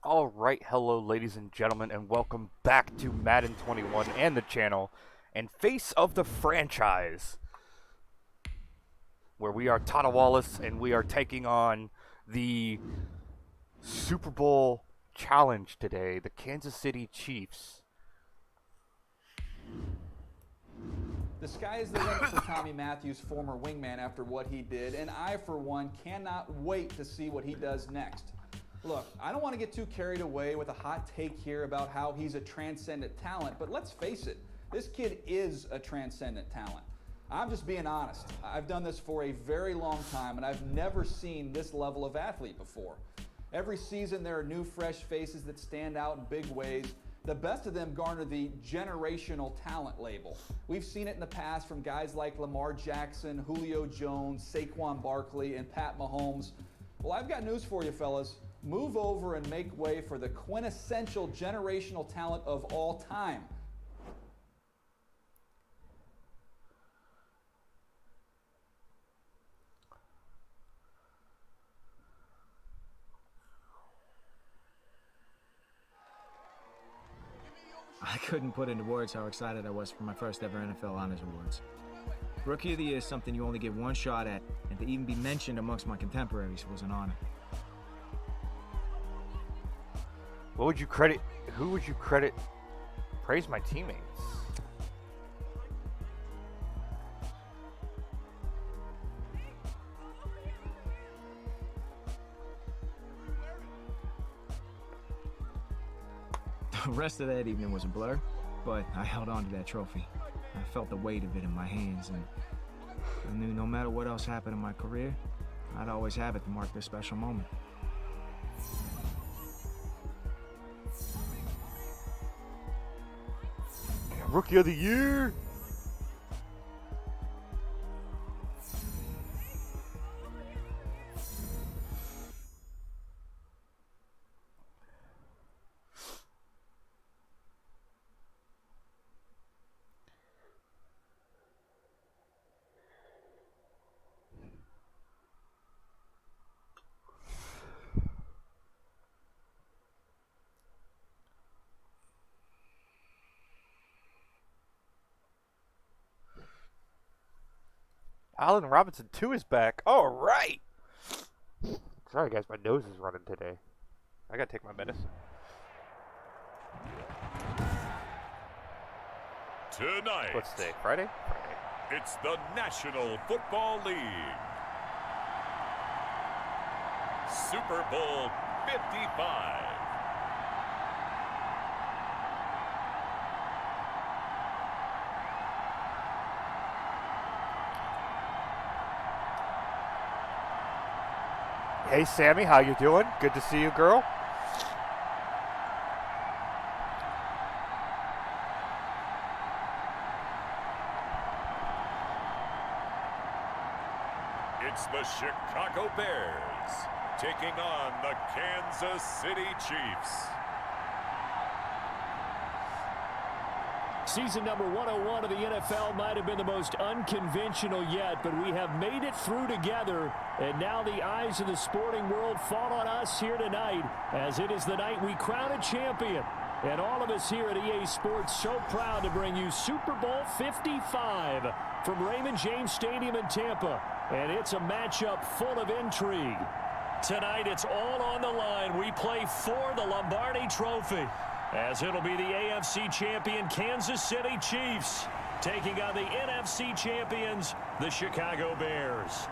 Alright, hello ladies and gentlemen, and welcome back to Madden 21 and the channel, and Face of the Franchise, where we are Tata Wallace, and we are taking on the Super Bowl challenge today, the Kansas City Chiefs. The sky is the limit for Tommy Matthews, former wingman, after what he did, and I, for one, cannot wait to see what he does next. Look, I don't want to get too carried away with a hot take here about how he's a transcendent talent, but let's face it, this kid is a transcendent talent. I'm just being honest. I've done this for a very long time, and I've never seen this level of athlete before. Every season, there are new, fresh faces that stand out in big ways. The best of them garner the generational talent label. We've seen it in the past from guys like Lamar Jackson, Julio Jones, Saquon Barkley, and Pat Mahomes. Well, I've got news for you, fellas. Move over and make way for the quintessential generational talent of all time. I couldn't put into words how excited I was for my first ever NFL Honors Awards. Rookie of the Year is something you only get one shot at, and to even be mentioned amongst my contemporaries was an honor. Who would you credit? Praise my teammates. The rest of that evening was a blur, but I held on to that trophy. I felt the weight of it in my hands, and I knew no matter what else happened in my career, I'd always have it to mark this special moment. Rookie of the Year! Allen Robinson 2 is back. All right. Sorry, guys. My nose is running today. I got to take my medicine. Tonight, What's today? Friday? it's the National Football League. Super Bowl 55. Hey, Sammy. How you doing? Good to see you, girl. It's the Chicago Bears taking on the Kansas City Chiefs. Season number 101 of the NFL might have been the most unconventional yet, but we have made it through together, and now the eyes of the sporting world fall on us here tonight, as it is the night we crown a champion. And all of us here at EA Sports so proud to bring you Super Bowl 55 from Raymond James Stadium in Tampa, and it's a matchup full of intrigue. Tonight, it's all on the line. We play for the Lombardi Trophy, as it'll be the AFC champion Kansas City Chiefs taking on the NFC champions, the Chicago Bears.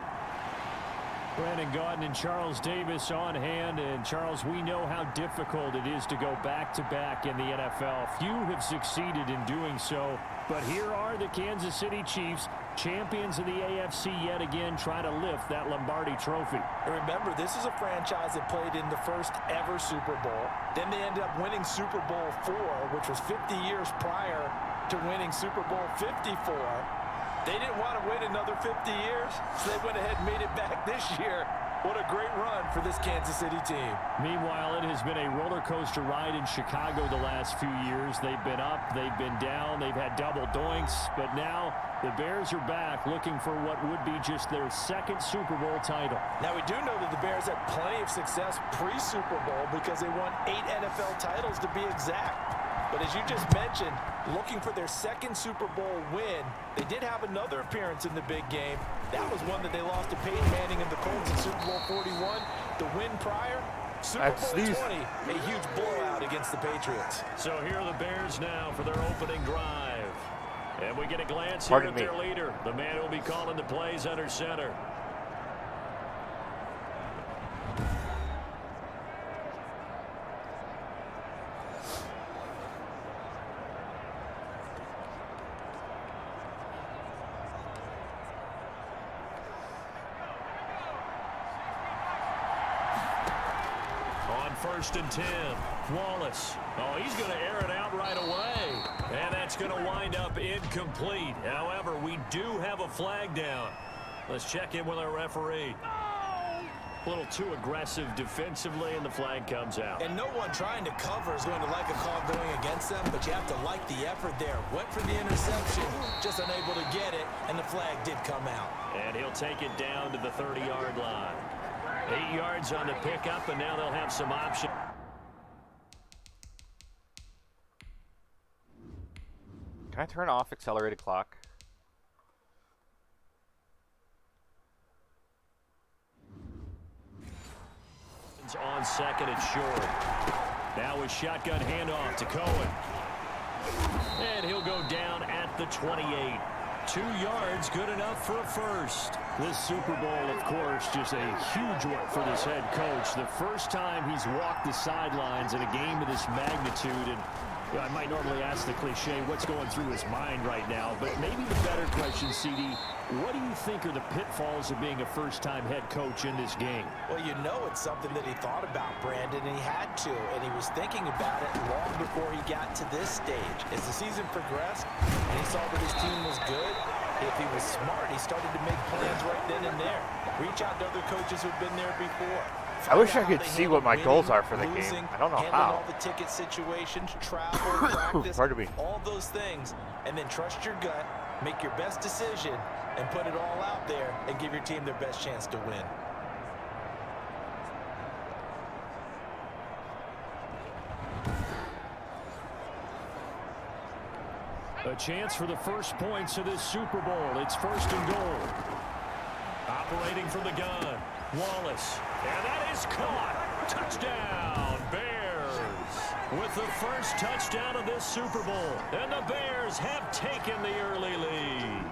Brandon Gaudin and Charles Davis on hand. And Charles, we know how difficult it is to go back-to-back in the NFL. Few have succeeded in doing so. But here are the Kansas City Chiefs, champions of the AFC yet again, trying to lift that Lombardi Trophy. And remember, this is a franchise that played in the first ever Super Bowl. Then they ended up winning Super Bowl IV, which was 50 years prior to winning Super Bowl 54. They didn't want to wait another 50 years, so they went ahead and made it back this year What a great run for this Kansas City team. Meanwhile, it has been a roller coaster ride in Chicago the last few years. They've been up, they've been down, they've had double doinks, but now the Bears are back looking for what would be just their second Super Bowl title. Now, we do know that the Bears had plenty of success pre-Super Bowl because they won 8 NFL titles to be exact. But as you just mentioned, looking for their second Super Bowl win, they did have another appearance in the big game. That was one that they lost to Peyton Manning and the Colts in Super Bowl 41. The win prior, Super Bowl 20, a huge blowout against the Patriots. So here are the Bears now for their opening drive. And we get a glance here at their leader, the man who will be calling the plays under center. First and 10. Wallace. Oh, he's going to air it out right away. And that's going to wind up incomplete. However, we do have a flag down. Let's check in with our referee. A little too aggressive defensively, and the flag comes out. And no one trying to cover is going to like a call going against them, but you have to like the effort there. Went for the interception, just unable to get it, and the flag did come out. And he'll take it down to the 30-yard line. 8 yards on the pickup, and now they'll have some options. Can I turn off accelerated clock? On second and short. Now a shotgun handoff to Cohen. And he'll go down at the 28. 2 yards, good enough for a first. This Super Bowl, of course, just a huge one for this head coach. The first time he's walked the sidelines in a game of this magnitude. And I might normally ask the cliche, what's going through his mind right now? But maybe the better question, CD, what do you think are the pitfalls of being a first-time head coach in this game? Well, you know it's something that he thought about, Brandon, and he had to. And he was thinking about it long before he got to this stage. As the season progressed and he saw that his team was good, if he was smart, he started to make plans right then and there. Reach out to other coaches who've been there before. I wish I could see what my goals are for the game. I don't know how. All the ticket situations, travel, practice, Pardon me. all those things, and then trust your gut, make your best decision, and put it all out there and give your team their best chance to win. A chance for the first points of this Super Bowl. It's first and goal. Operating from the gun, Wallace. And that is caught. Touchdown, Bears. With the first touchdown of this Super Bowl. And the Bears have taken the early lead.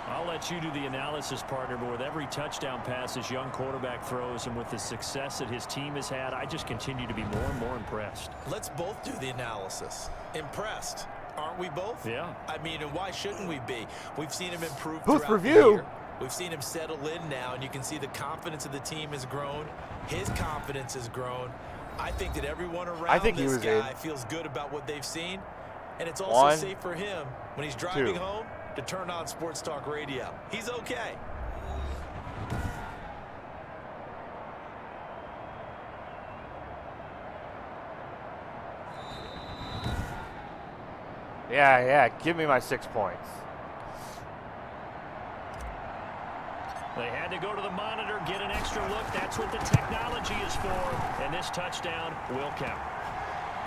I'll let you do the analysis, partner, but with every touchdown pass his young quarterback throws and with the success that his team has had, I just continue to be more and more impressed. Let's both do the analysis. Impressed. Aren't we both? Yeah. I mean, and why shouldn't we be? We've seen him improve Booth throughout the review. year. We've seen him settle in now, and you can see the confidence of the team has grown. His confidence has grown. I think that everyone around this guy feels good about what they've seen, and it's also safe for him when he's driving home to turn on Sports Talk Radio. He's okay. Yeah, give me my 6 points. They had to go to the monitor, get an extra look. That's what the technology is for. And this touchdown will count.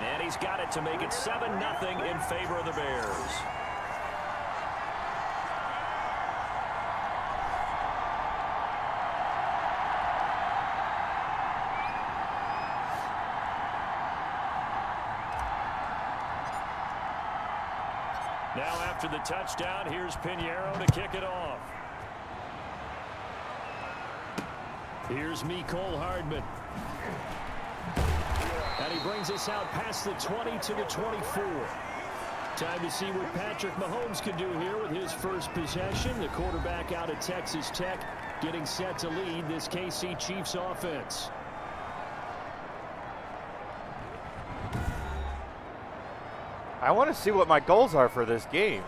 And he's got it to make it 7-0 in favor of the Bears. Now after the touchdown, here's Pinheiro to kick it off. Here's Mecole Hardman. And he brings us out past the 20 to the 24. Time to see what Patrick Mahomes can do here with his first possession. The quarterback out of Texas Tech getting set to lead this KC Chiefs offense. I want to see what my goals are for this game.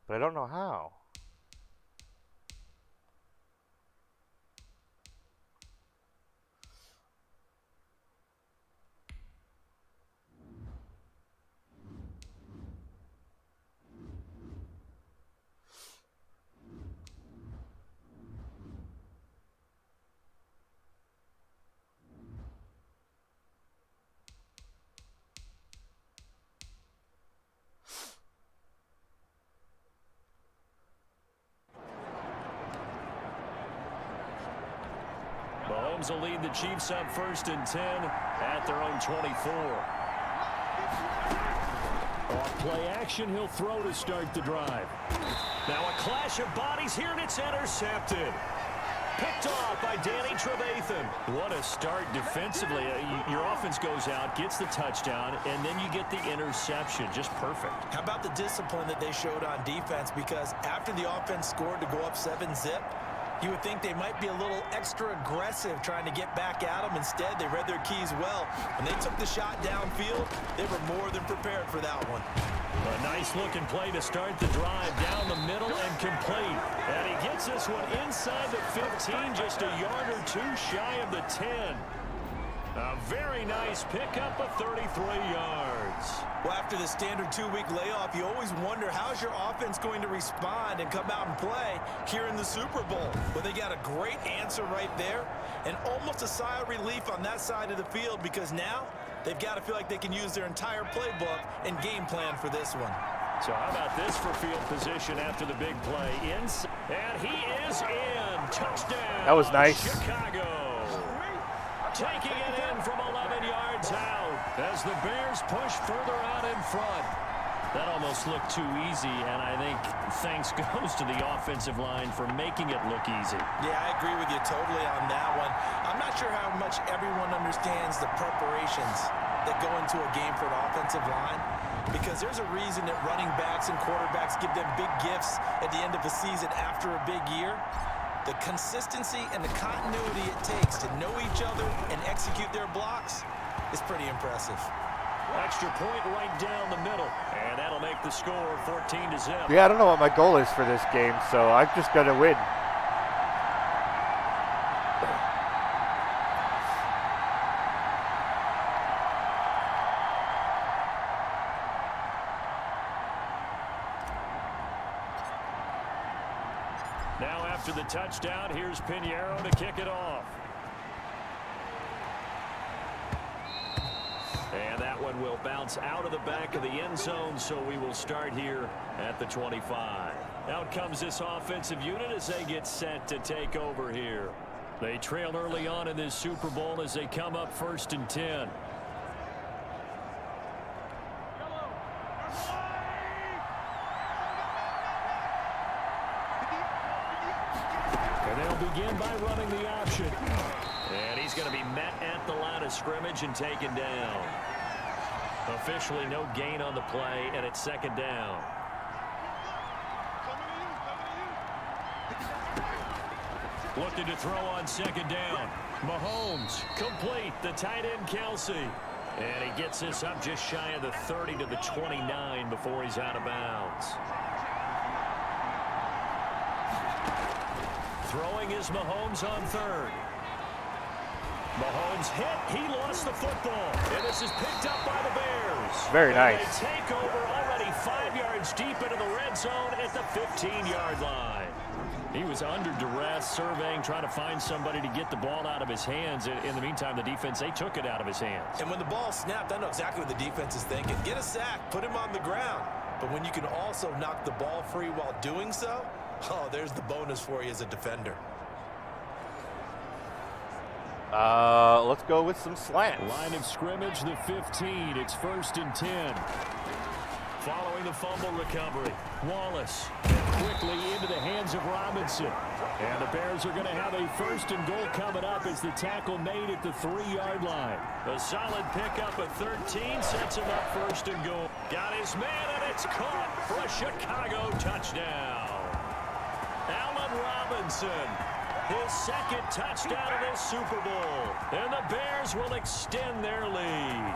But I don't know how. Mahomes will lead the Chiefs up 1st and 10 at their own 24. Off play action, he'll throw to start the drive. Now a clash of bodies here, and it's intercepted. Picked off by Danny Trevathan. What a start defensively. Your offense goes out, gets the touchdown, and then you get the interception. Just perfect. How about the discipline that they showed on defense? Because after the offense scored to go up 7-zip, you would think they might be a little extra aggressive trying to get back at them. Instead, they read their keys well. When they took the shot downfield, they were more than prepared for that one. A nice-looking play to start the drive down the middle and complete. And he gets this one inside the 15, just a yard or two shy of the 10. A very nice pickup of 33 yards. Well, after the standard 2-week layoff, you always wonder how's your offense going to respond and come out and play here in the Super Bowl. Well, they got a great answer right there and almost a sigh of relief on that side of the field because now they've got to feel like they can use their entire playbook and game plan for this one. So how about this for field position after the big play? And he is in. Touchdown. That was nice. Chicago. Taking it in from 11 yards out as the Bears push further out in front. That almost looked too easy, and I think thanks goes to the offensive line for making it look easy. Yeah, I agree with you totally on that one. I'm not sure how much everyone understands the preparations that go into a game for an offensive line, because there's a reason that running backs and quarterbacks give them big gifts at the end of the season after a big year. The consistency and the continuity it takes to know each other and execute their blocks is pretty impressive. Extra point right down the middle, and that'll make the score 14-0. Yeah, I don't know what my goal is for this game, so I'm just going to win. Now after the touchdown, here's Pinheiro to kick it off. And that one will bounce out of the back of the end zone, so we will start here at the 25. Out comes this offensive unit as they get set to take over here. They trail early on in this Super Bowl as they come up 1st and 10. And they'll begin by running the option. And he's going to be met at the line of scrimmage and taken down. Officially no gain on the play, and it's 2nd down. Looking to throw on 2nd down. Mahomes complete, the tight end Kelsey. And he gets this up just shy of the 30 to the 29 before he's out of bounds. Throwing is Mahomes on 3rd. Mahomes hit. He lost the football. And this is picked up by the Bears. Very and nice. They take over already 5 yards deep into the red zone at the 15-yard line. He was under duress, surveying, trying to find somebody to get the ball out of his hands. In the meantime, the defense, they took it out of his hands. And when the ball snapped, I know exactly what the defense is thinking. Get a sack, put him on the ground. But when you can also knock the ball free while doing so, oh, there's the bonus for you as a defender. Let's go with some slants. Line of scrimmage, the 15. It's 1st and 10. Following the fumble recovery, Wallace quickly into the hands of Robinson. And the Bears are going to have a 1st and goal coming up as the tackle made at the 3-yard line. A solid pickup of 13 sets him up 1st and goal. Got his man, and it's caught for a Chicago touchdown. Allen Robinson, his 2nd touchdown of this Super Bowl. And the Bears will extend their lead.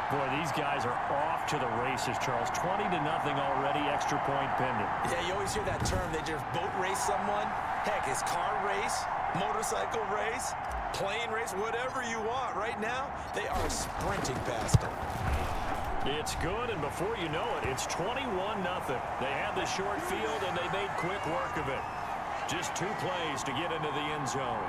Boy, these guys are off to the races, Charles. 20-0 already, extra point pending. Yeah, you always hear that term. They just boat race someone. Heck, it's car race, motorcycle race, plane race, whatever you want. Right now, they are sprinting past them. It's good, and before you know it, it's 21-0. They had the short field, and they made quick work of it. Just 2 plays to get into the end zone.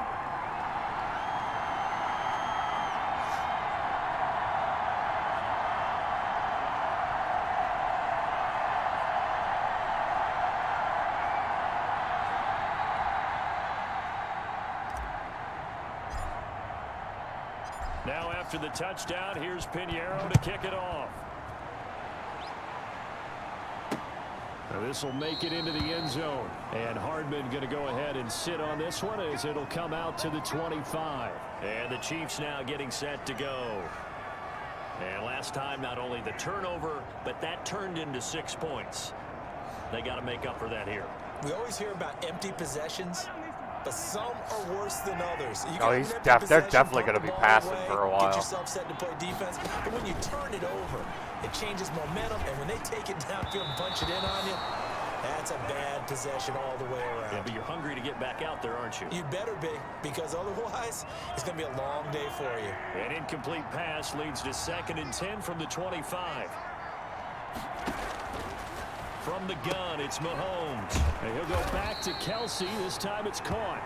Now after the touchdown, here's Pinheiro to kick it off. This will make it into the end zone. And Hardman going to go ahead and sit on this one as it'll come out to the 25. And the Chiefs now getting set to go. And last time, not only the turnover, but that turned into 6 points. They got to make up for that here. We always hear about empty possessions, but some are worse than others. You Oh, got he's an empty they're possession, definitely pump going to the be ball passing away, for a get while. yourself set to play defense. But when you turn it over, it changes momentum, and when they take it downfield and punch it in on you, that's a bad possession all the way around. Yeah, but you're hungry to get back out there, aren't you? You better be, because otherwise, it's going to be a long day for you. An incomplete pass leads to 2nd and 10 from the 25. From the gun, it's Mahomes. And he'll go back to Kelsey. This time it's caught.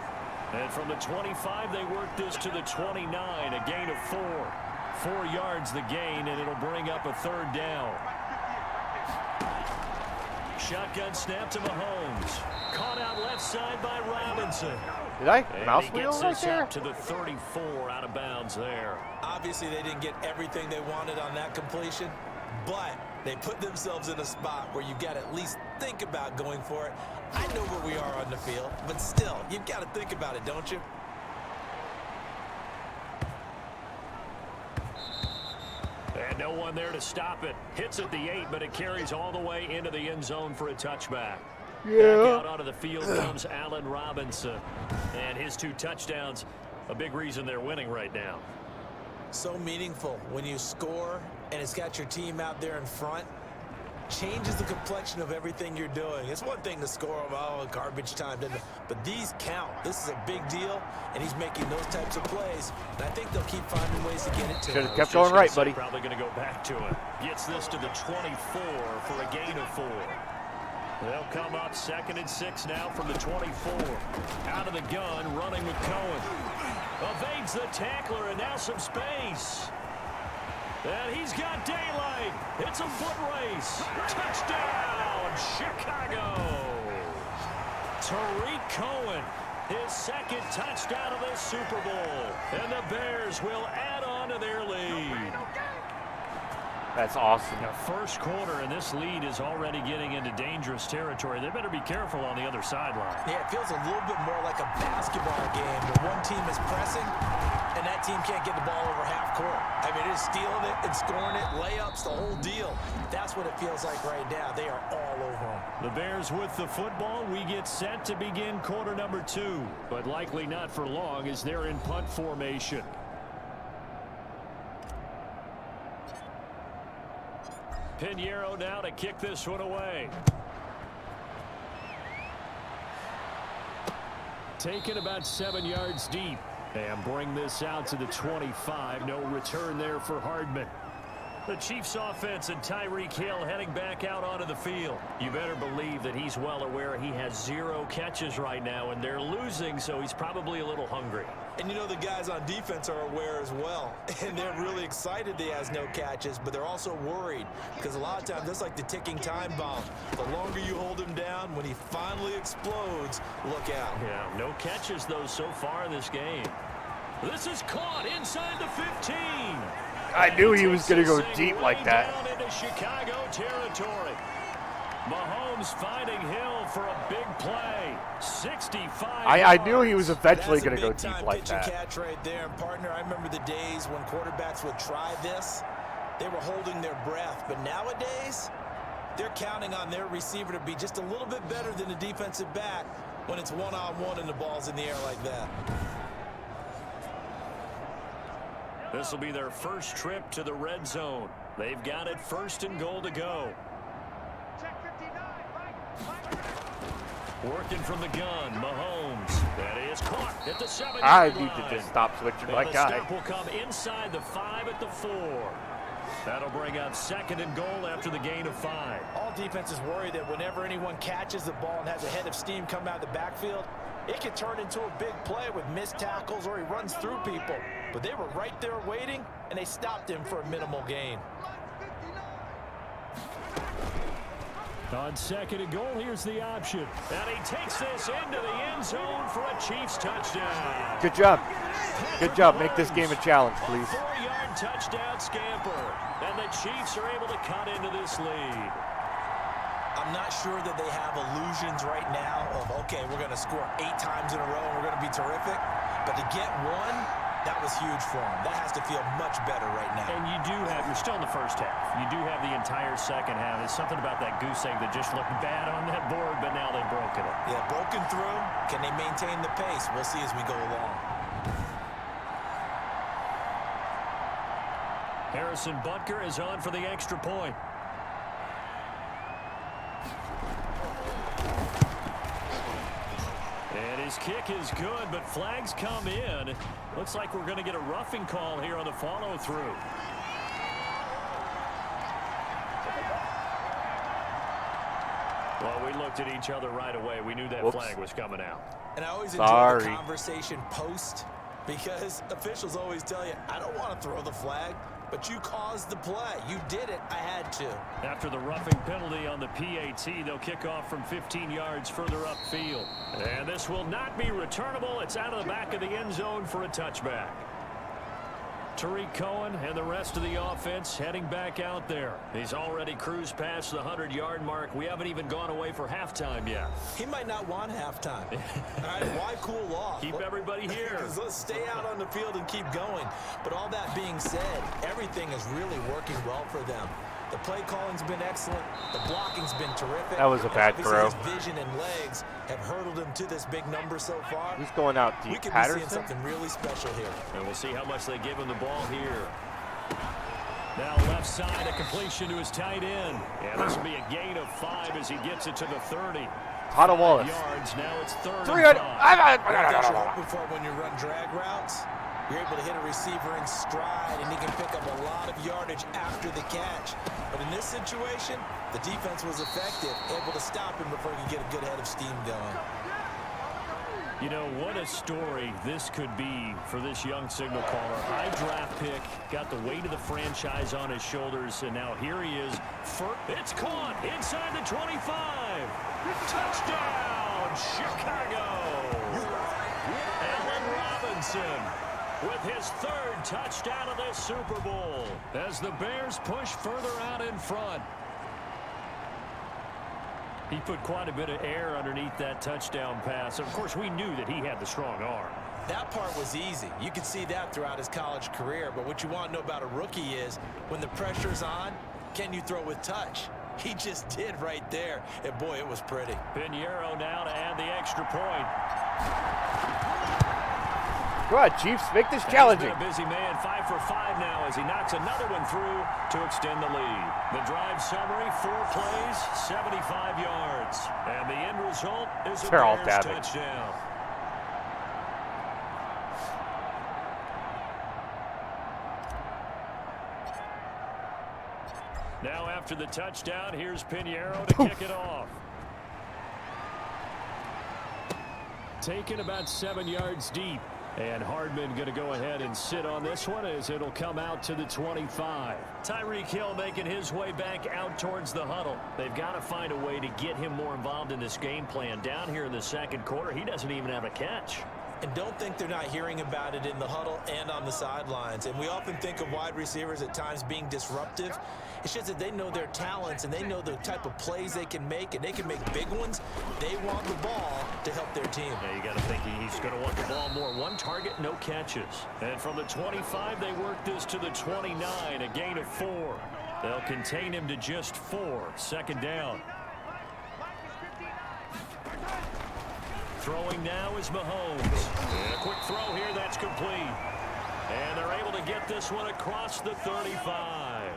And from the 25, they work this to the 29, a gain of 4. 4 yards the gain, and it'll bring up a 3rd down. Shotgun snap to Mahomes. Caught out left side by Robinson. Did I And mouse he wheel gets right this there? out to the 34, out of bounds there. Obviously, they didn't get everything they wanted on that completion, but they put themselves in a spot where you got to at least think about going for it. I know where we are on the field, but still, you've got to think about it, don't you? And no one there to stop it. Hits at the 8, but it carries all the way into the end zone for a touchback. Back out onto the field comes Allen Robinson. And his 2 touchdowns, a big reason they're winning right now. So meaningful when you score and it's got your team out there in front. Changes the complexion of everything you're doing. It's one thing to score, oh, garbage time, but these count. This is a big deal, and he's making those types of plays. And I think they'll keep finding ways to get it to Should him. have kept going right, buddy. Probably going to go back to it. Gets this to the 24 for a gain of 4. They'll come up 2nd and 6 now from the 24. Out of the gun, running with Cohen. Evades the tackler, and now some space. And he's got daylight. It's a foot race. Touchdown, Chicago. Tariq Cohen, his 2nd touchdown of this Super Bowl. And the Bears will add on to their lead. That's awesome. Now, first quarter, and this lead is already getting into dangerous territory. They better be careful on the other sideline. Yeah, it feels a little bit more like a basketball game where one team is pressing and that team can't get the ball over half court. I mean, it's stealing it and scoring it, layups, the whole deal. That's what it feels like right now. They are all over them. The Bears with the football. We get set to begin quarter number 2, but likely not for long as they're in punt formation. Pinheiro now to kick this one away. Taken about 7 yards deep. And bring this out to the 25. No return there for Hardman. The Chiefs offense and Tyreek Hill heading back out onto the field. You better believe that he's well aware he has 0 catches right now, and they're losing, so he's probably a little hungry. And you know the guys on defense are aware as well. And they're really excited he has no catches, but they're also worried because a lot of times that's like the ticking time bomb. The longer you hold him down, when he finally explodes, look out. Yeah, no catches, though, so far in this game. This is caught inside the 15. I knew he was going to go deep like that. Down into Chicago territory. Mahomes finding Hill for a big play. 65 I knew he was eventually That's a going to go big-time deep like pitch and that. catch right there. And partner, I remember the days when quarterbacks would try this. They were holding their breath. But nowadays, they're counting on their receiver to be just a little bit better than the defensive back when it's one-on-one and the ball's in the air like that. This will be their first trip to the red zone. They've got it 1st and goal to go. Working from the gun, Mahomes. That is caught at the 7-yard I line. need to just stop switching And my the guy. stop will come inside the 5 at the 4. That'll bring up 2nd and goal after the gain of 5. All defenses worry that whenever anyone catches the ball and has a head of steam come out of the backfield, it could turn into a big play with missed tackles or he runs through people. But they were right there waiting, and they stopped him for a minimal gain. On 2nd and goal, here's the option. And he takes this into the end zone for a Chiefs touchdown. Good job. Good job. Make this game a challenge, please. 4-yard touchdown scamper. And the Chiefs are able to cut into this lead. I'm not sure that they have illusions right now of, okay, we're going to score 8 times in a row and we're going to be terrific. But to get one, that was huge for them. That has to feel much better right now. And you do have, you're still in the first half. You do have the entire second half. There's something about that goose egg that just looked bad on that board, but now they've broken it. Yeah, broken through. Can they maintain the pace? We'll see as we go along. Harrison Butker is on for the extra point. And his kick is good, but flags come in. Looks like we're going to get a roughing call here on the follow-through. Well, we looked at each other right away. We knew that flag was coming out. And I always enjoy the conversation post, because officials always tell you, I don't want to throw the flag, but you caused the play. You did it. I had to. After the roughing penalty on the PAT, they'll kick off from 15 yards further upfield. And this will not be returnable. It's out of the back of the end zone for a touchback. Tariq Cohen and the rest of the offense heading back out there. He's already cruised past the 100-yard mark. We haven't even gone away for halftime yet. He might not want halftime. All right, why cool off? Keep everybody here. Let's stay out on the field and keep going. But all that being said, everything is really working well for them. The play calling's been excellent. The blocking's been terrific. That was a bad throw. His vision and legs have hurdled him to this big number so far. He's going out deep. We could Patterson? be seeing something really special here. And we'll see how much they give him the ball here. Now left side, a completion to his tight end. And this will be a gain of 5 as he gets it to the 30. Todd Wallace. Yards. Now it's 3rd 300. and 5. That's what you're hoping for when you run drag routes. You're able to hit a receiver in stride, and he can pick up a lot of yardage after the catch. But in this situation, the defense was effective, able to stop him before he could get a good head of steam going. You know, what a story this could be for this young signal caller. High draft pick, got the weight of the franchise on his shoulders, and now here he is. It's caught inside the 25. Touchdown, Chicago. Allen Robinson with his 3rd touchdown of this Super Bowl as the Bears push further out in front. He put quite a bit of air underneath that touchdown pass. Of course, we knew that he had the strong arm. That part was easy. You could see that throughout his college career. But what you want to know about a rookie is when the pressure's on, can you throw with touch? He just did right there. And, boy, it was pretty. Pinheiro now to add the extra point. Go ahead, Chiefs. Make this challenging. He's been a busy man, 5 for 5 now as he knocks another one through to extend the lead. The drive summary, 4 plays, 75 yards. And the end result is a Bears touchdown. Now after the touchdown, here's Pinheiro to kick it off. Taken about 7 yards deep. And Hardman going to go ahead and sit on this one as it'll come out to the 25. Tyreek Hill making his way back out towards the huddle. They've got to find a way to get him more involved in this game plan. Down here in the 2nd quarter, he doesn't even have a catch. And don't think they're not hearing about it in the huddle and on the sidelines. And we often think of wide receivers at times being disruptive. It's just that they know their talents and they know the type of plays they can make, and they can make big ones. They want the ball to help their team. Yeah, you got to think he's going to want the ball more. 1 target, no catches. And from the 25, they work this to the 29, a gain of 4. They'll contain him to just 4. 2nd down. Throwing now is Mahomes. And a quick throw here, that's complete. And they're able to get this one across the 35.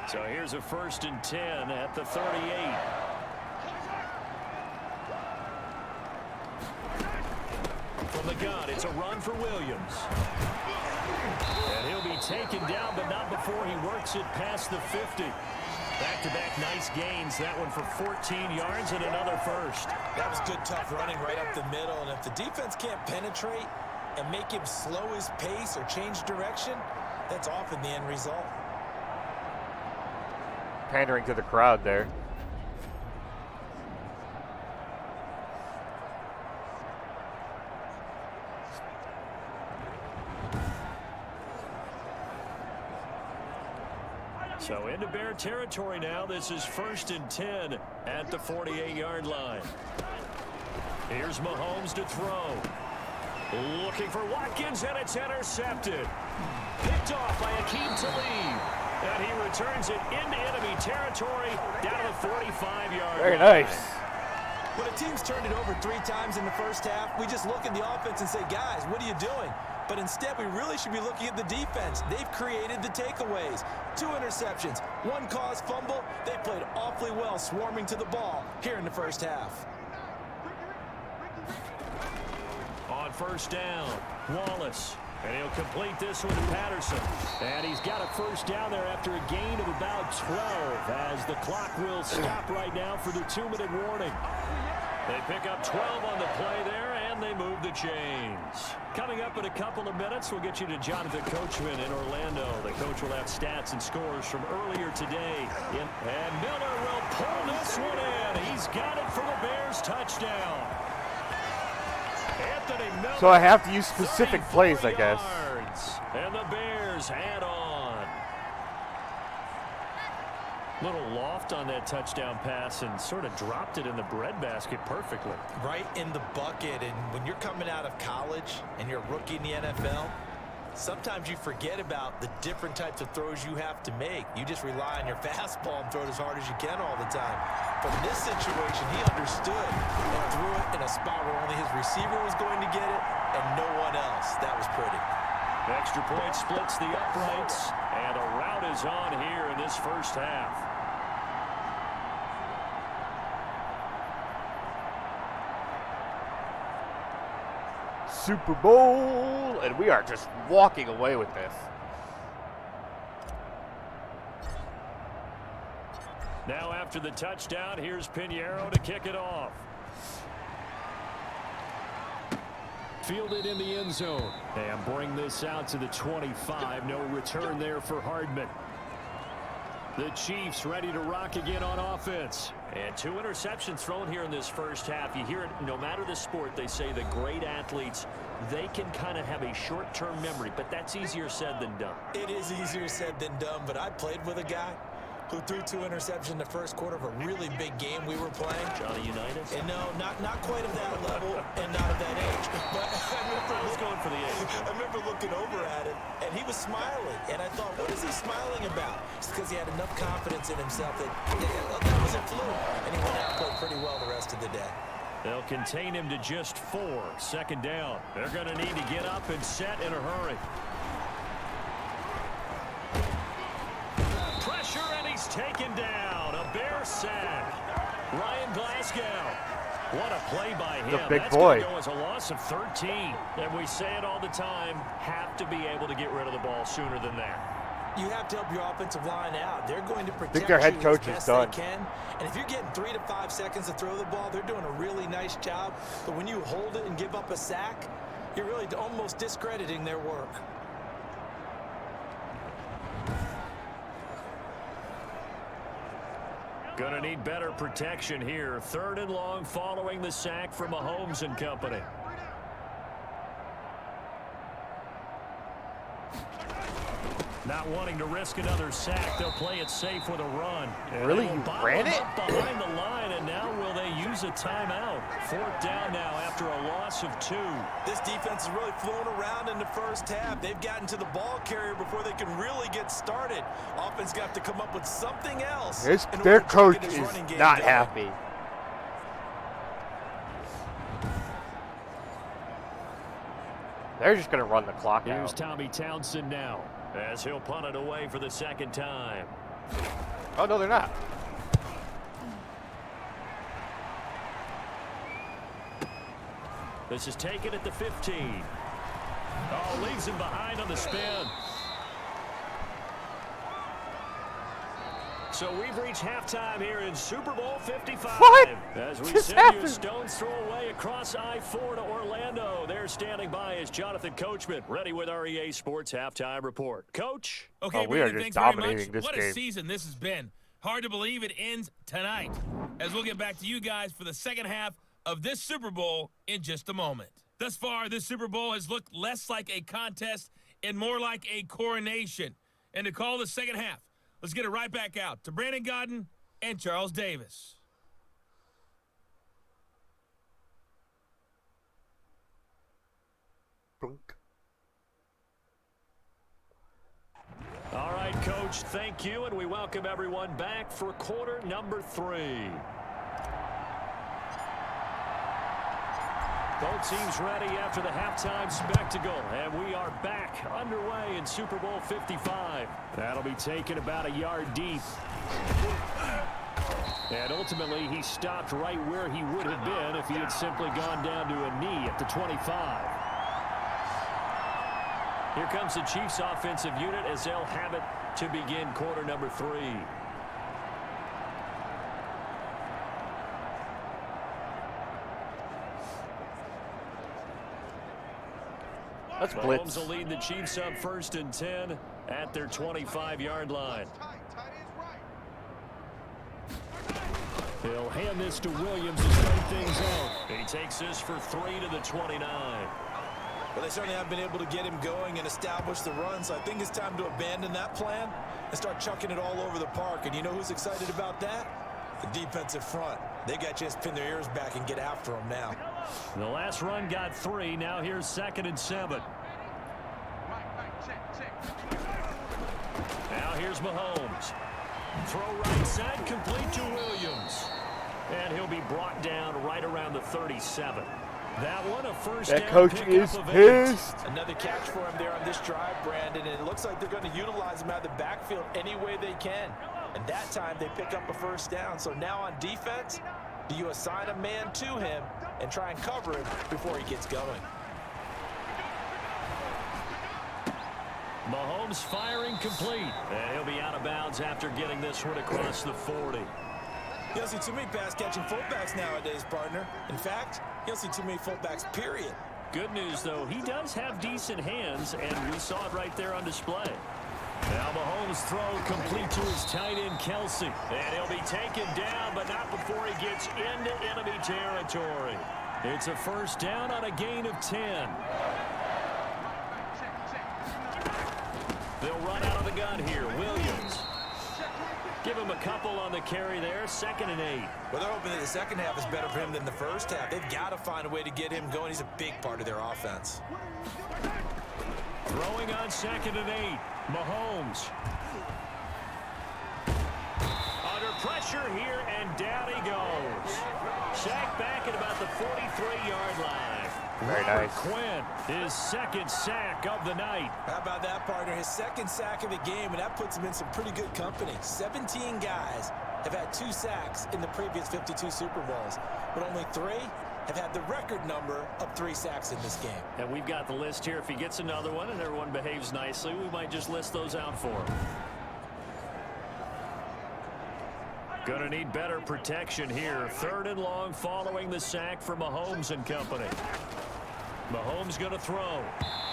So here's a 1st and 10 at the 38. From the gun, it's a run for Williams. And he'll be taken down, but not before he works it past the 50. Back-to-back nice gains. That one for 14 yards and another 1st. That was good, tough running right up the middle. And if the defense can't penetrate and make him slow his pace or change direction, that's often the end result. Pandering to the crowd there. So into Bear territory now. This is 1st and 10 at the 48-yard line. Here's Mahomes to throw. Looking for Watkins, and it's intercepted. Picked off by Akeem Talib. And he returns it into enemy territory down to the 45-yard line. Very nice. When a team's turned it over 3 times in the first half, we just look at the offense and say, guys, what are you doing? But instead, we really should be looking at the defense. They've created the takeaways. 2 interceptions, 1 caused fumble. They played awfully well swarming to the ball here in the first half. On 1st down, Wallace. And he'll complete this one to Patterson. And he's got a 1st down there after a gain of about 12 as the clock will stop right now for the 2-minute warning. They pick up 12 on the play there, and they move the chains. Coming up in a couple of minutes, we'll get you to Jonathan Coachman in Orlando. The coach will have stats and scores from earlier today. And Miller will pull this one in. He's got it for the Bears touchdown. Anthony Miller, So I have to use specific plays, I guess. yards, and the Bears add on. Little loft on that touchdown pass and sort of dropped it in the breadbasket perfectly. Right in the bucket, and when you're coming out of college and you're a rookie in the NFL, sometimes you forget about the different types of throws you have to make. You just rely on your fastball and throw it as hard as you can all the time. But in this situation, he understood and threw it in a spot where only his receiver was going to get it and no one else. That was pretty. Extra point splits the uprights, and a rout is on here in this first half. Super Bowl, and we are just walking away with this. Now after the touchdown, here's Pinheiro to kick it off. Fielded in the end zone. And bring this out to the 25. No return there for Hardman. The Chiefs ready to rock again on offense. And 2 interceptions thrown here in this first half. You hear it, no matter the sport, they say the great athletes, they can kind of have a short-term memory, but that's easier said than done. It is easier said than done, but I played with a guy who threw 2 interceptions in the first quarter of a really big game we were playing. Johnny Unitas? And no, not quite of that level and not of that age. But I was going for the age. I remember looking over at him, and he was smiling. And I thought, what is he smiling about? It's because he had enough confidence in himself that was a fluke. And he went out and played pretty well the rest of the day. They'll contain him to just 4. 2nd down. They're going to need to get up and set in a hurry. Pressure, and he's taken down. A Bear sack. Ryan Glasgow. What a play by him. The big That's boy. going to go as a loss of 13. And we say it all the time, have to be able to get rid of the ball sooner than that. You have to help your offensive line out. They're going to protect think their head you coach as is best done. they can. And if you're getting 3 to 5 seconds to throw the ball, they're doing a really nice job. But when you hold it and give up a sack, you're really almost discrediting their work. Going to need better protection here. 3rd and long following the sack from Mahomes and company. Not wanting to risk another sack, they'll play it safe with a run. And Really? they will You bottle ran him it? up behind the line, and now will they use a timeout? 4th down now after a loss of 2. This defense is really flown around in the first half. They've gotten to the ball carrier before they can really get started. Offense got to come up with something else. in Their order to try to coach get this is running game not going. happy. They're just going to run the clock Here's out. Tommy Townsend now, as he'll punt it away for the 2nd time. Oh, no, they're not. This is taken at the 15. Oh, leaves him behind on the spin. So we've reached halftime here in Super Bowl 55. What As we just send you a happened? stone's throw away across I-4 to Orlando. There standing by is Jonathan Coachman, ready with our EA Sports Halftime Report. Coach? Okay, Oh, we are Brandon, just thanks very dominating much. this What game. a season this has been. Hard to believe it ends tonight, as we'll get back to you guys for the second half of this Super Bowl in just a moment. Thus far, this Super Bowl has looked less like a contest and more like a coronation. And to call the second half Let's get it right back out to Brandon Gaudin and Charles Davis. All right, Coach, thank you, and we welcome everyone back for quarter number 3. Both teams ready after the halftime spectacle, and we are back underway in Super Bowl 55. That'll be taken about a yard deep. And ultimately, he stopped right where he would have been if he had simply gone down to a knee at the 25. Here comes the Chiefs offensive unit as they'll have it to begin quarter number 3. Let's Mahomes blitz. will lead the Chiefs up 1st and 10 at their 25-yard line. He'll hand this to Williams to start things out. He takes this for 3 to the 29. Well, they certainly have been able to get him going and establish the run, so I think it's time to abandon that plan and start chucking it all over the park. And you know who's excited about that? The defensive front. They got a chance to pin their ears back and get after him now. The last run got 3. Now here's 2nd and 7. Now here's Mahomes. Throw right side, complete to Williams. And he'll be brought down right around the 37. That one a first That down coach pickup is of 8. pissed. Another catch for him there on this drive, Brandon, and it looks like they're going to utilize him out of the backfield any way they can. And that time they pick up a first down. So now on defense, do you assign a man to him and try and cover him before he gets going? Mahomes firing complete. And he'll be out of bounds after getting this one across the 40. You don't see too many pass-catching fullbacks nowadays, partner. In fact, you don't see too many fullbacks, period. Good news, though, he does have decent hands, and we saw it right there on display. Now Mahomes' throw complete to his tight end, Kelsey. And he'll be taken down, but not before he gets into enemy territory. It's a first down on a gain of 10. They'll run out of the gun here. Williams. Give him a couple on the carry there. 2nd and 8. Well, they're hoping that the second half is better for him than the first half. They've got to find a way to get him going. He's a big part of their offense. Throwing on 2nd and 8. Mahomes. Under pressure here, and down he goes. Sacked back at about the 43-yard line. Very Robert nice. Quinn, his 2nd sack of the night. How about that, partner? His 2nd sack of the game, and that puts him in some pretty good company. 17 guys have had 2 sacks in the previous 52 Super Bowls, but only 3 have had the record number of 3 sacks in this game. And we've got the list here. If he gets another one and everyone behaves nicely, we might just list those out for him. Going to need better protection here. 3rd and long following the sack for Mahomes and company. Mahomes going to throw.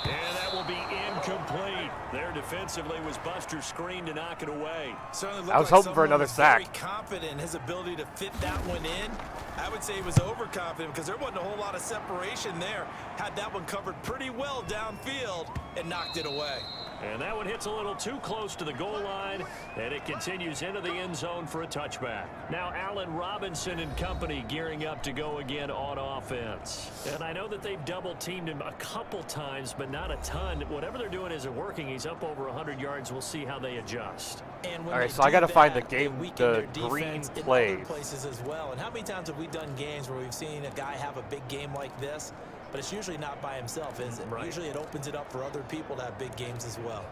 And that will be incomplete. There defensively was Buster screen to knock it away. Certainly I was looked hoping for someone another was very sack. confident in his ability to fit that one in. I would say he was overconfident because there wasn't a whole lot of separation there. Had that one covered pretty well downfield and knocked it away. And that one hits a little too close to the goal line, and it continues into the end zone for a touchback. Now Allen Robinson and company gearing up to go again on offense. And I know that they've double-teamed him a couple times, but not a ton. Whatever they're doing isn't working. He's up over 100 yards. We'll see how they adjust. And when All right, they so I do gotta find the that, game- they weaken the their green defense in plays. other places as well. And how many times have we done games where we've seen a guy have a big game like this, but it's usually not by himself, is it? Right. Usually it opens it up for other people to have big games as well.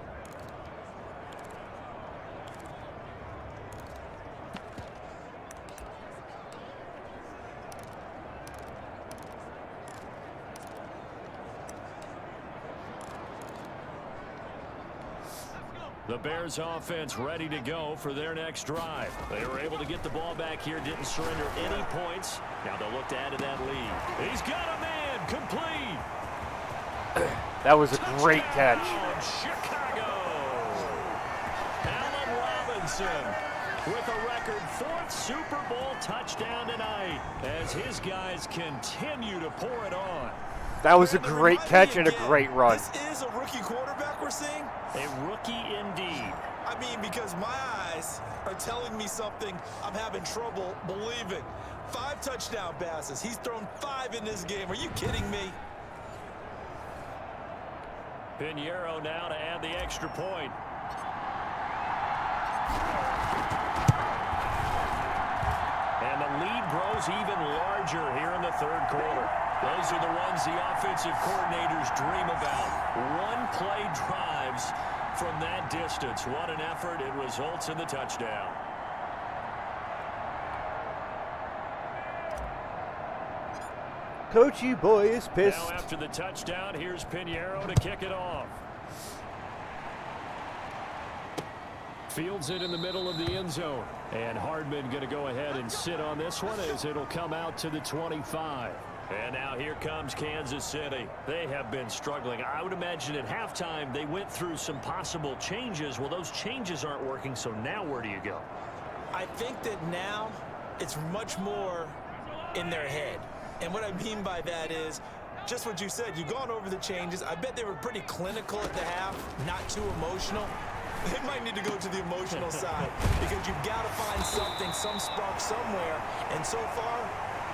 The Bears offense ready to go for their next drive. They were able to get the ball back here, didn't surrender any points. Now they'll look to add to that lead. He's got a man, complete. That was a great catch. Touchdown, Chicago. Allen Robinson with a record 4th Super Bowl touchdown tonight as his guys continue to pour it on. That was a Man, they great remind me catch and a again, great run. This is a rookie quarterback we're seeing. A rookie indeed. I mean, because my eyes are telling me something I'm having trouble believing. 5 touchdown passes. He's thrown 5 in this game. Are you kidding me? Pinheiro now to add the extra point. And the lead grows even larger here in the third quarter. Those are the ones the offensive coordinators dream about. One-play drives from that distance. What an effort. It results in the touchdown. Coachy boy is pissed. Now after the touchdown, here's Pinheiro to kick it off. Fields it in the middle of the end zone. And Hardman going to go ahead and sit on this one as it'll come out to the 25. And now here comes Kansas City. They have been struggling. I would imagine at halftime they went through some possible changes. Well, those changes aren't working, so now where do you go? I think that now it's much more in their head. And what I mean by that is just what you said. You've gone over the changes. I bet they were pretty clinical at the half, not too emotional. They might need to go to the emotional side because you've got to find something, some spark somewhere. And so far,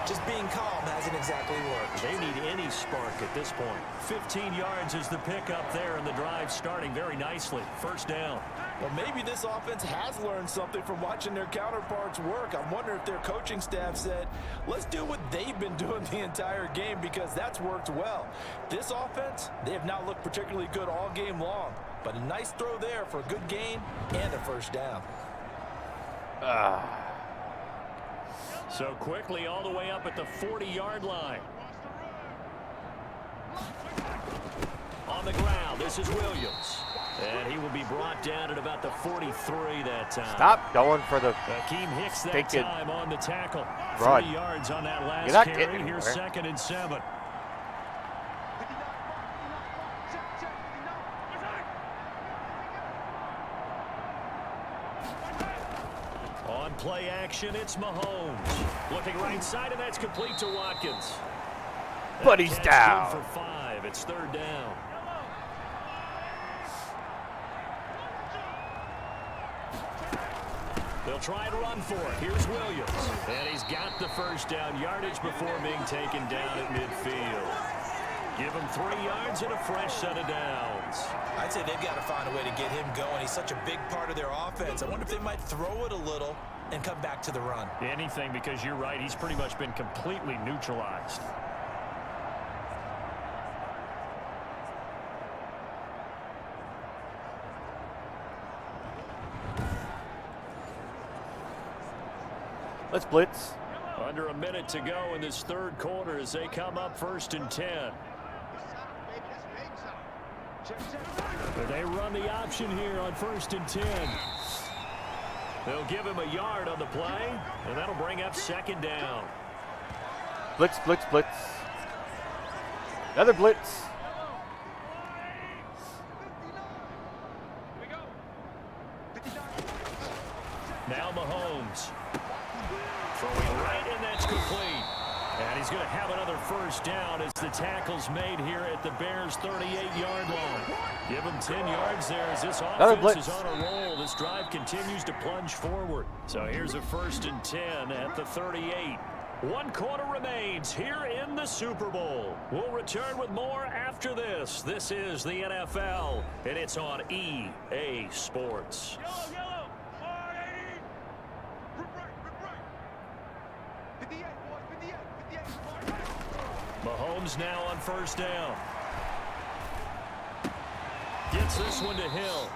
just being calm hasn't exactly worked. They need any spark at this point. 15 yards is the pickup there, and the drive starting very nicely. First down. Well, maybe this offense has learned something from watching their counterparts work. I'm wondering if their coaching staff said, let's do what they've been doing the entire game because that's worked well. This offense, they have not looked particularly good all game long, but a nice throw there for a good gain and a first down. So quickly all the way up at the 40-yard line. On the ground, this is Williams. And he will be brought down at about the 43 that time. Stop going for the Akeem Hicks that stinking time on the tackle. run. 3 yards on that last You're not carry. getting Here's anywhere. 2nd and 7. On play action, it's Mahomes. Looking right side, and that's complete to Watkins. But he's Catch down. good for 5. It's 3rd down. They'll try and run for it. Here's Williams. And he's got the first down yardage before being taken down at midfield. Give him 3 yards and a fresh set of downs. I'd say they've got to find a way to get him going. He's such a big part of their offense. I wonder if they might throw it a little and come back to the run. Anything, because you're right. He's pretty much been completely neutralized. Let's blitz. Under a minute to go in this third quarter as they come up 1st and 10. But they run the option here on 1st and 10. They'll give him a yard on the play, and that'll bring up 2nd down. Blitz, blitz, blitz. Another blitz. Now Mahomes. Throwing right, and that's complete. And he's going to have another first down as the tackle's made here at the Bears' 38-yard line. Give him 10 yards there as this offense is on a roll. This drive continues to plunge forward. So here's a 1st and 10 at the 38. 1 quarter remains here in the Super Bowl. We'll return with more after this. This is the NFL, and it's on EA Sports. Mahomes now on first down. Gets this one to Hill.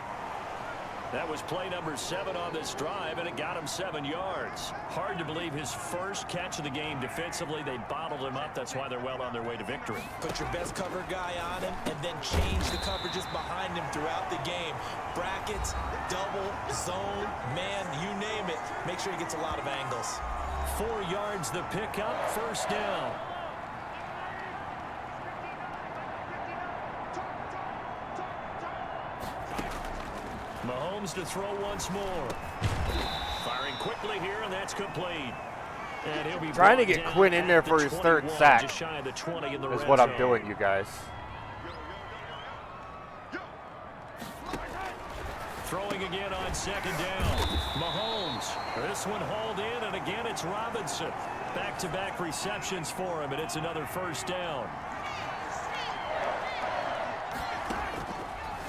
That was play number 7 on this drive, and it got him 7 yards. Hard to believe his first catch of the game defensively. They bottled him up. That's why they're well on their way to victory. Put your best cover guy on him and then change the coverages behind him throughout the game. Brackets, double, zone, man, you name it. Make sure he gets a lot of angles. 4 yards the pickup, first down. Mahomes to throw once more. Firing quickly here, and that's complete. And he'll be Trying to brought get down Quinn in at there the for his third 21, sack just shy of the 20 in the is red what I'm zone. doing, you guys. Throwing again on second down. Mahomes. This one hauled in, and again it's Robinson. Back-to-back receptions for him, and it's another first down.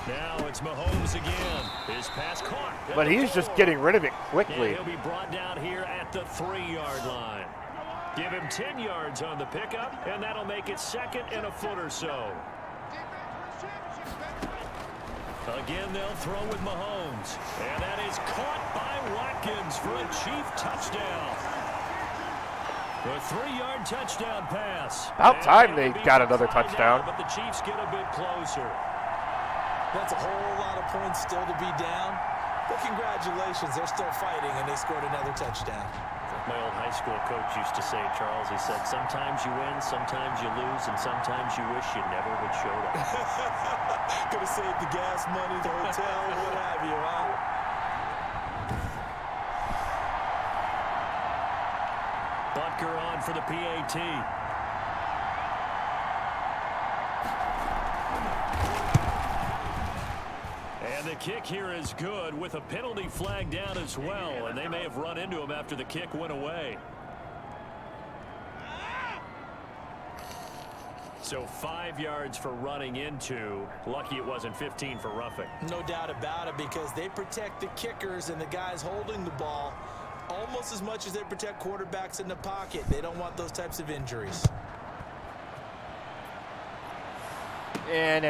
Now it's Mahomes again. His pass caught. But he's just getting rid of it And quickly. he'll be brought down here at the 3-yard line. Give him 10 yards on the pickup, and that'll make it second and a foot or so. Again, they'll throw with Mahomes. And that is caught by Watkins for a Chief touchdown. The 3-yard touchdown pass. About And time it'll they be got for another five touchdown. now, but the Chiefs get a bit closer. That's a whole lot of points still to be down. But congratulations, they're still fighting, and they scored another touchdown. My old high school coach used to say, Charles, he said, sometimes you win, sometimes you lose, and sometimes you wish you never would show up. Could have saved the gas money, the hotel, what have you, huh? Butker on for the PAT. And the kick here is good with a penalty flag down as well, and they may have run into him after the kick went away. So 5 yards for running into. Lucky it wasn't 15 for roughing. No doubt about it, because they protect the kickers and the guys holding the ball almost as much as they protect quarterbacks in the pocket. They don't want those types of injuries. And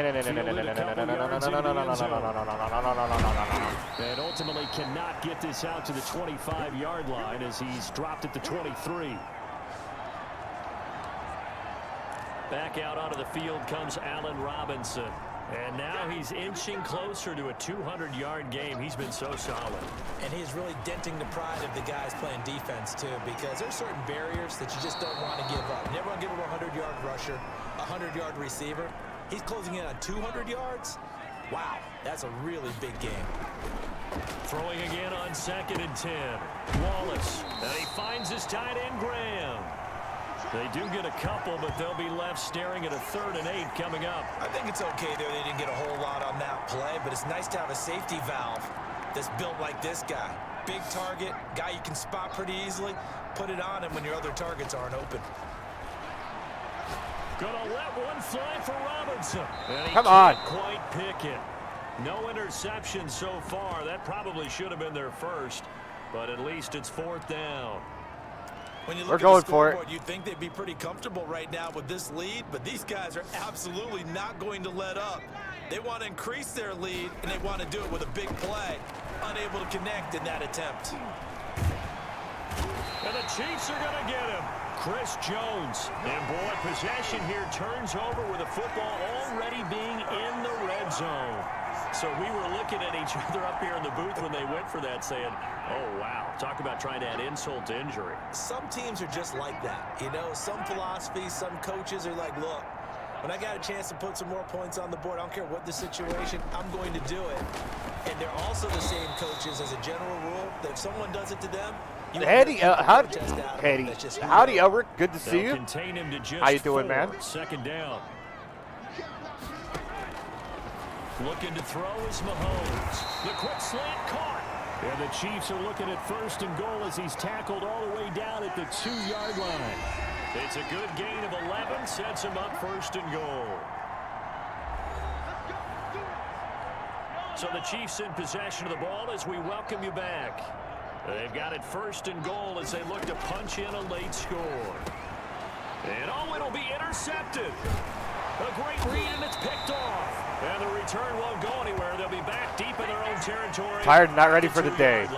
ultimately cannot get this out to the 25-yard line as he's dropped at the 23. Back out onto the field comes Allen Robinson. And now he's inching closer to a 200-yard game. He's been so solid. And he's really denting the pride of the guys playing defense, too, because there's certain barriers that you just don't want to give up. You never want to give up a 100-yard rusher, a 100-yard receiver. He's closing in on 200 yards. Wow, that's a really big game. Throwing again on 2nd and 10. Wallace. And he finds his tight end, Graham. They do get a couple, but they'll be left staring at a 3rd and 8 coming up. I think it's okay there. They didn't get a whole lot on that play, but it's nice to have a safety valve that's built like this guy. Big target, guy you can spot pretty easily. Put it on him when your other targets aren't open. Gonna let one fly for Robinson. And he Come on. can't quite pick it. No interception so far. That probably should have been their first, but at least it's 4th down. When you We're look going at the for it. scoreboard, you'd think they'd be pretty comfortable right now with this lead, but these guys are absolutely not going to let up. They want to increase their lead, and they want to do it with a big play. Unable to connect in that attempt. And the Chiefs are going to get him. Chris Jones. And boy, possession here turns over with the football already being in the red zone. So we were looking at each other up here in the booth when they went for that saying, oh, wow, talk about trying to add insult to injury. Some teams are just like that. You know, some philosophies, some coaches are like, look, when I got a chance to put some more points on the board, I don't care what the situation, I'm going to do it. And they're also the same coaches as a general rule that if someone does it to them, you Howdy, Elric, good to see They'll you. contain him to just How you doing, 4. man? 2nd down. Looking to throw is Mahomes. The quick slant caught. And the Chiefs are looking at 1st and goal as he's tackled all the way down at the 2-yard line. It's a good gain of 11, sets him up 1st and goal. So the Chiefs in possession of the ball as we welcome you back. They've got it 1st and goal as they look to punch in a late score. And oh, it'll be intercepted. A great read, and it's picked off. And the return won't go anywhere. They'll be back deep in their own territory. Tired and not ready for the day.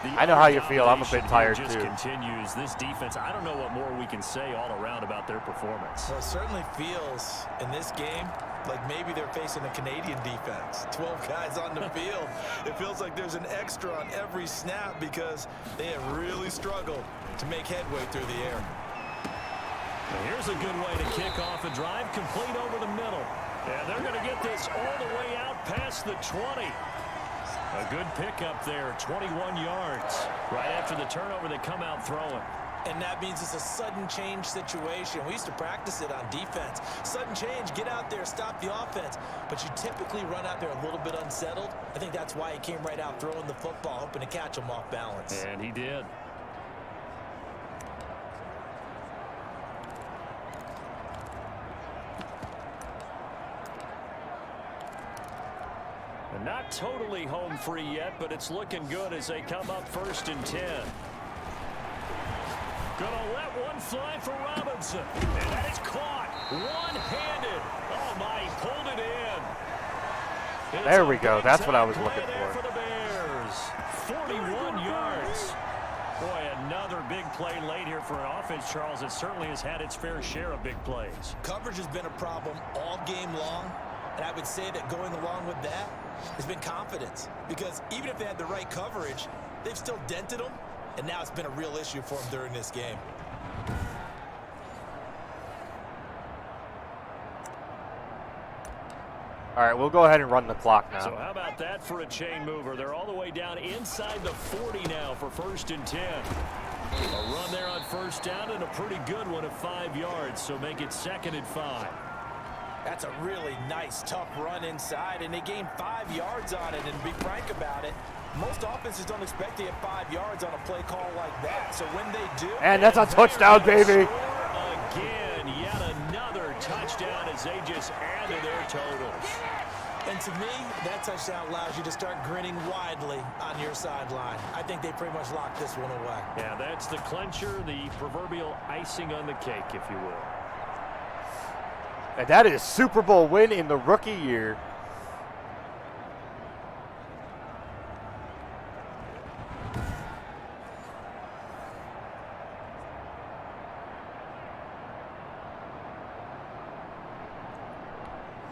I know how you feel. I'm a bit tired, just too. Continues. This defense, I don't know what more we can say all around about their performance. Well, it certainly feels in this game like maybe they're facing a Canadian defense. 12 guys on the field. It feels like there's an extra on every snap because they have really struggled to make headway through the air. And here's a good way to kick off a drive, complete over the middle. And they're going to get this all the way out past the 20. A good pickup there, 21 yards. Right after the turnover, they come out throwing. And that means it's a sudden change situation. We used to practice it on defense. Sudden change, get out there, stop the offense. But you typically run out there a little bit unsettled. I think that's why he came right out throwing the football, hoping to catch him off balance. And he did. And not totally home free yet, but it's looking good as they come up 1st and 10. Gonna let one fly for Robinson. And that is caught. One-handed. Oh, my, he pulled it in. There we go. That's what I was looking for the Bears. 41 yards. Boy, another big play late here for an offense, Charles. It certainly has had its fair share of big plays. Coverage has been a problem all game long. And I would say that going along with that has been confidence. Because even if they had the right coverage, they've still dented them. And now it's been a real issue for them during this game. All right, we'll go ahead and run the clock now. So how about that for a chain mover? They're all the way down inside the 40 now for 1st and 10. A run there on 1st down and a pretty good one of 5 yards. So make it 2nd and 5. That's a really nice, tough run inside, and they gained 5 yards on it. And to be frank about it, most offenses don't expect to get 5 yards on a play call like that. So when they do, and that's a touchdown, baby. Again, yet another touchdown as they just add to their totals. And to me, that touchdown allows you to start grinning widely on your sideline. I think they pretty much locked this one away. Yeah, that's the clincher, the proverbial icing on the cake, if you will. And that is Super Bowl win in the rookie year.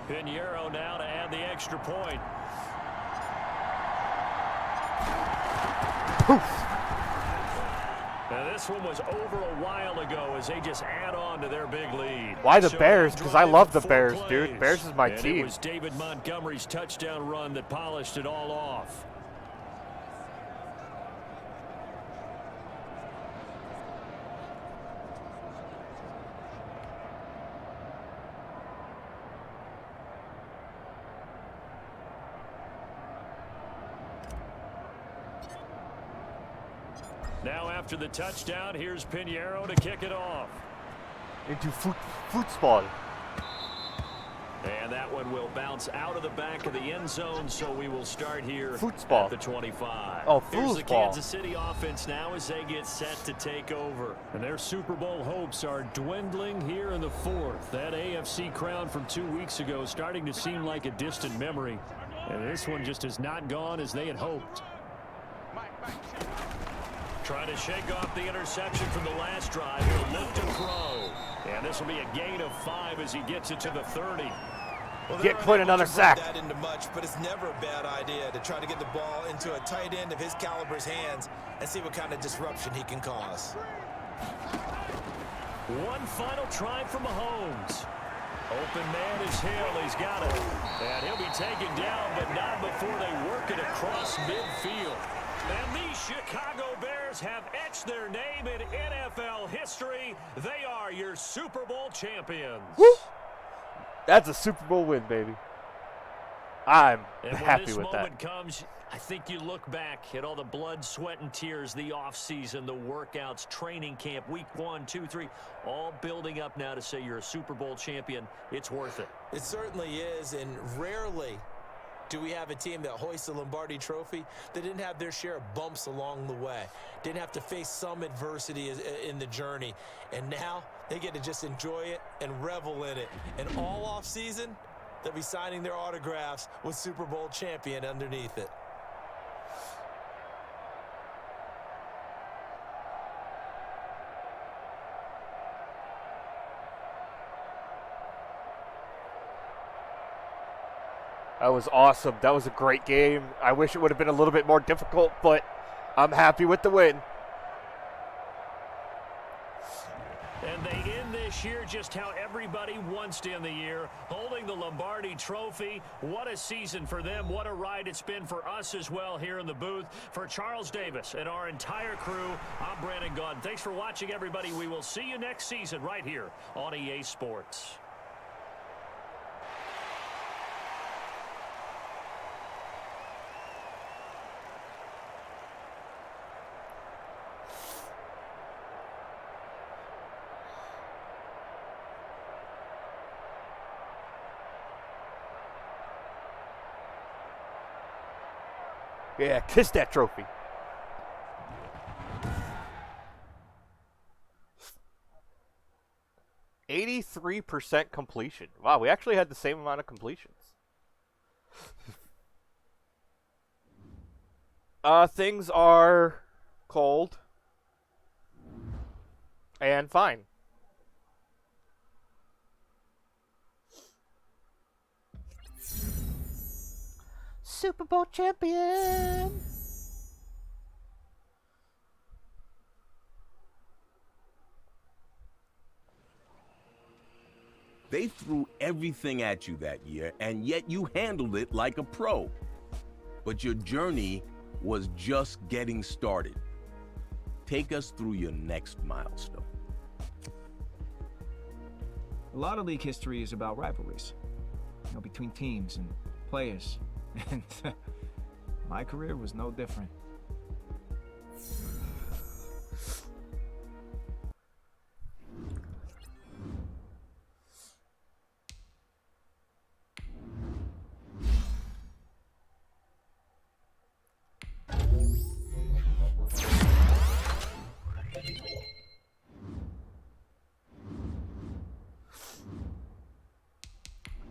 Pinheiro now to add the extra point. Poof. Now this one was over a while ago as they just add on to their big lead. Why the So Bears? Because I drive love the of 4 Bears, plays. dude. Bears is my And team. It was David Montgomery's touchdown run that polished it all off. Now after the touchdown, here's Pinheiro to kick it off. Into football. And that one will bounce out of the back of the end zone, so we will start here Football. at the 25. Oh, Here's the football. Kansas City offense now as they get set to take over. And their Super Bowl hopes are dwindling here in the 4th. That AFC crown from 2 weeks ago starting to seem like a distant memory. And this one just has not gone as they had hoped. Trying to shake off the interception from the last drive. He'll look to throw. And this will be a gain of 5 as he gets it to the 30. Well, Get Quinn another sack. That into much, but it's never a bad idea to try to get the ball into a tight end of his caliber's hands and see what kind of disruption he can cause. One final try from Mahomes. Open man is Hill. He's got it. And he'll be taken down, but not before they work it across midfield. And the Chicago Bears have etched their name in NFL history. They are your Super Bowl champions. Woo! That's a Super Bowl win, baby. I'm And happy when with this that. moment comes, I think you look back at all the blood, sweat, and tears, the offseason, the workouts, training camp, week 1, 2, 3, all building up now to say you're a Super Bowl champion. It's worth it. It certainly is, and rarely do we have a team that hoists the Lombardi Trophy that didn't have their share of bumps along the way, didn't have to face some adversity in the journey, and now they get to just enjoy it and revel in it. And all off season, they'll be signing their autographs with Super Bowl champion underneath it. That was awesome. That was a great game. I wish it would have been a little bit more difficult, but I'm happy with the win. And they end this cheer just how everybody wants to end the year, holding the Lombardi Trophy. What a season for them. What a ride it's been for us as well here in the booth. For Charles Davis and our entire crew, I'm Brandon Gaudin. Thanks for watching, everybody. We will see you next season right here on EA Sports. Yeah, kiss that trophy. %83 completion. Wow, we actually had the same amount of completions. Things are cold and fine. Super Bowl champion. They threw everything at you that year, and yet you handled it like a pro. But your journey was just getting started. Take us through your next milestone. A lot of league history is about rivalries, between teams and players. And my career was no different.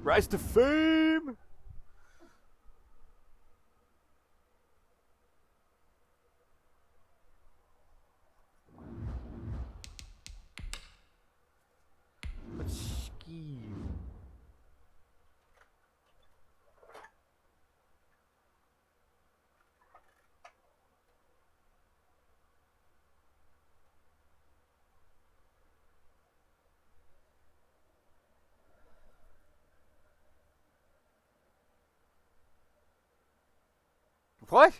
Rise to fame. What?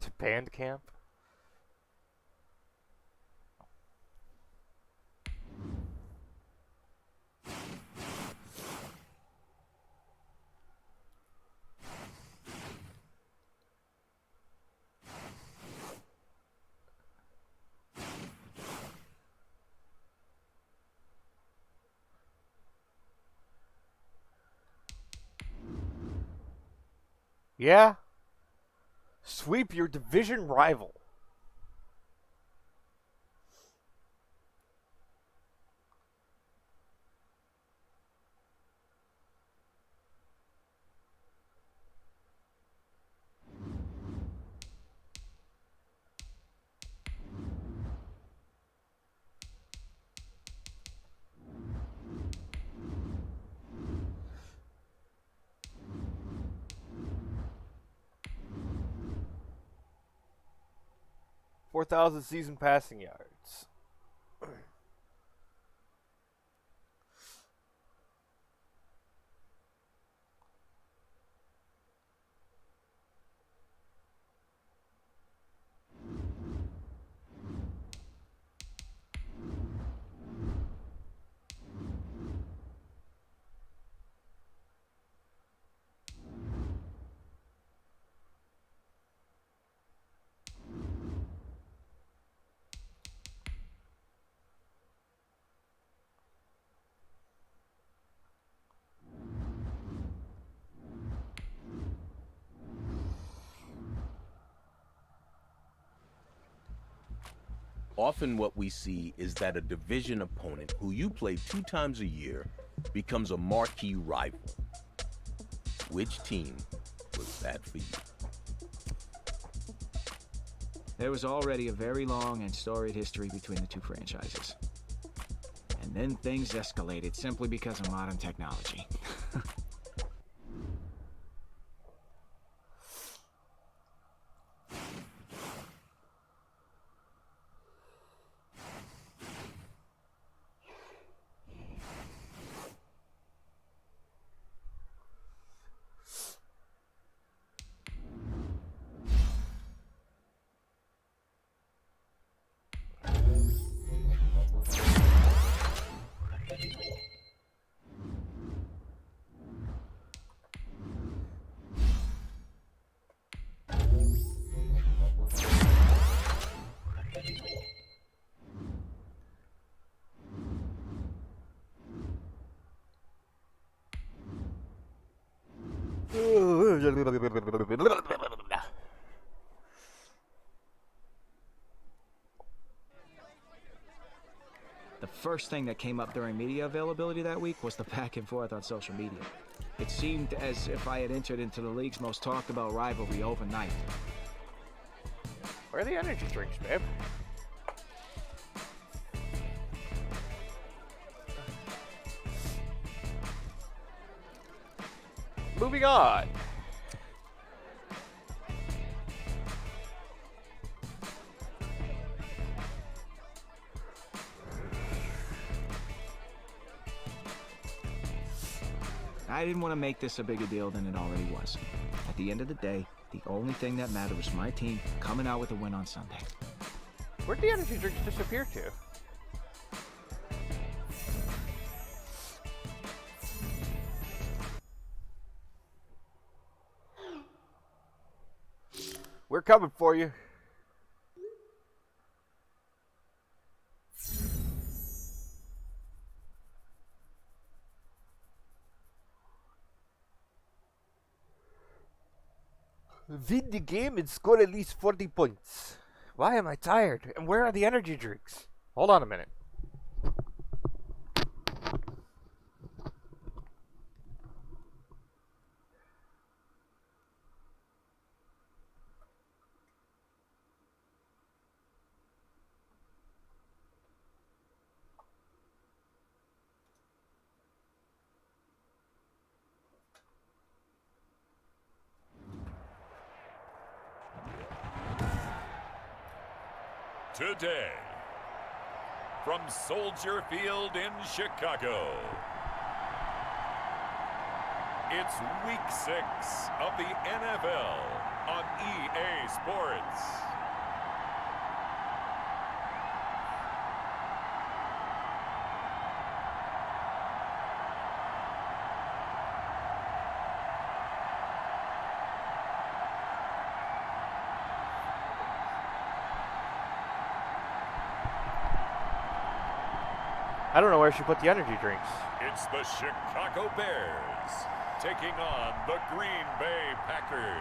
To band camp? Yeah? Sweep your division rival. $4,000 season passing yards. Often what we see is that a division opponent who you play 2 times a year becomes a marquee rival. Which team was that for you? There was already a very long and storied history between the two franchises. And then things escalated simply because of modern technology. The first thing that came up during media availability that week was the back and forth on social media. It seemed as if I had entered into the league's most talked about rivalry overnight. Where are the energy drinks, babe? Moving on. I didn't want to make this a bigger deal than it already was. At the end of the day, the only thing that mattered was my team coming out with a win on Sunday. Where'd the energy drinks disappear to? We're coming for you. Win the game and score at least 40 points. Why am I tired? And where are the energy drinks? Hold on a minute. Today, from Soldier Field in Chicago, it's Week 6 of the NFL on EA Sports. I don't know where she put the energy drinks. It's the Chicago Bears taking on the Green Bay Packers.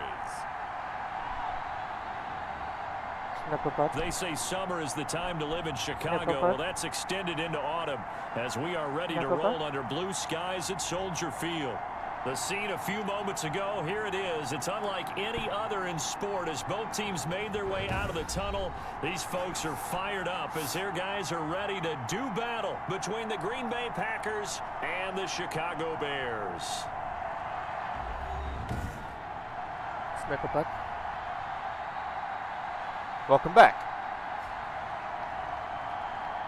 They say summer is the time to live in Chicago. Well, that's extended into autumn as we are ready to roll under blue skies at Soldier Field. The scene a few moments ago, here it is. It's unlike any other in sport as both teams made their way out of the tunnel. These folks are fired up as their guys are ready to do battle between the Green Bay Packers and the Chicago Bears. Snickelbutt. Welcome back.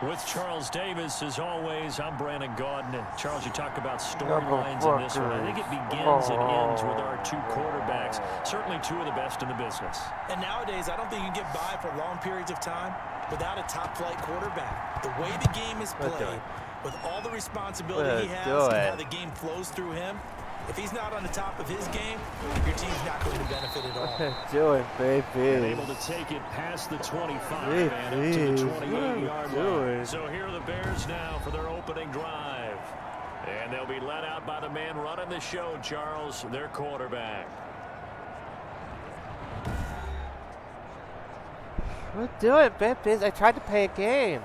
With Charles Davis, as always, I'm Brandon Gaudin. And Charles, you talk about storylines in this one. I think it begins and ends with our two quarterbacks, certainly two of the best in the business. And nowadays, I don't think you can get by for long periods of time without a top-flight quarterback. The way the game is played, with all the responsibility he has and how the game flows through him, if he's not on the top of his game, your team's not going to benefit at all. Do it, baby. And able to take it past the 25 and up to the 28-yard line. So here are the Bears now for their opening drive. And they'll be led out by the man running the show, Charles, their quarterback. What do it, baby? I tried to play a game.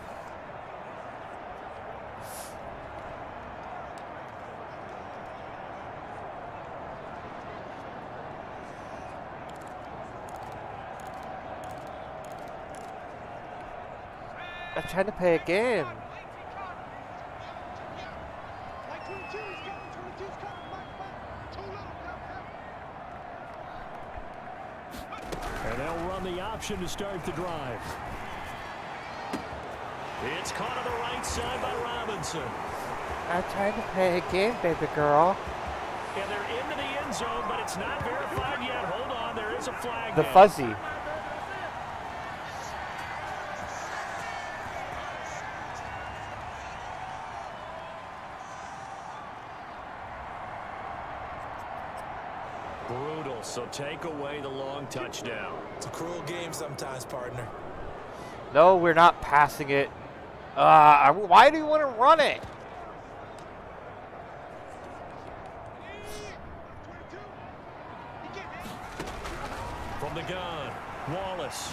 I'm trying to play a game. And they'll run the option to start the drive. It's caught on the right side by Robinson. I'm trying to play a game, baby girl. And they're into the end zone, but it's not verified yet. Hold on, there is a flag. The now. fuzzy. Brutal, so take away the long touchdown. It's a cruel game sometimes, partner. No, we're not passing it. Why do you want to run it? From the gun, Wallace.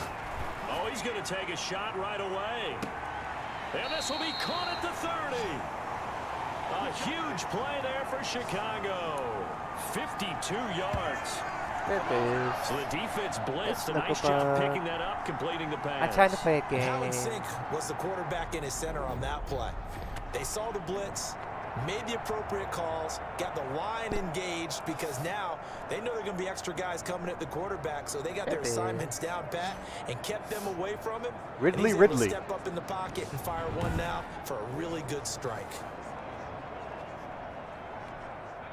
Oh, he's going to take a shot right away. And this will be caught at the 30. A huge play there for Chicago. 52 yards. So the defense blitzed. A nice job picking that up, completing the pass. I'm trying to play a game. Alan Sink was the quarterback in his center on that play. They saw the blitz, made the appropriate calls, got the line engaged because now they know they're going to be extra guys coming at the quarterback, so they got their assignments down pat and kept them away from him. Ridley, and he's able to Ridley. step up in the pocket and fire one now for a really good strike.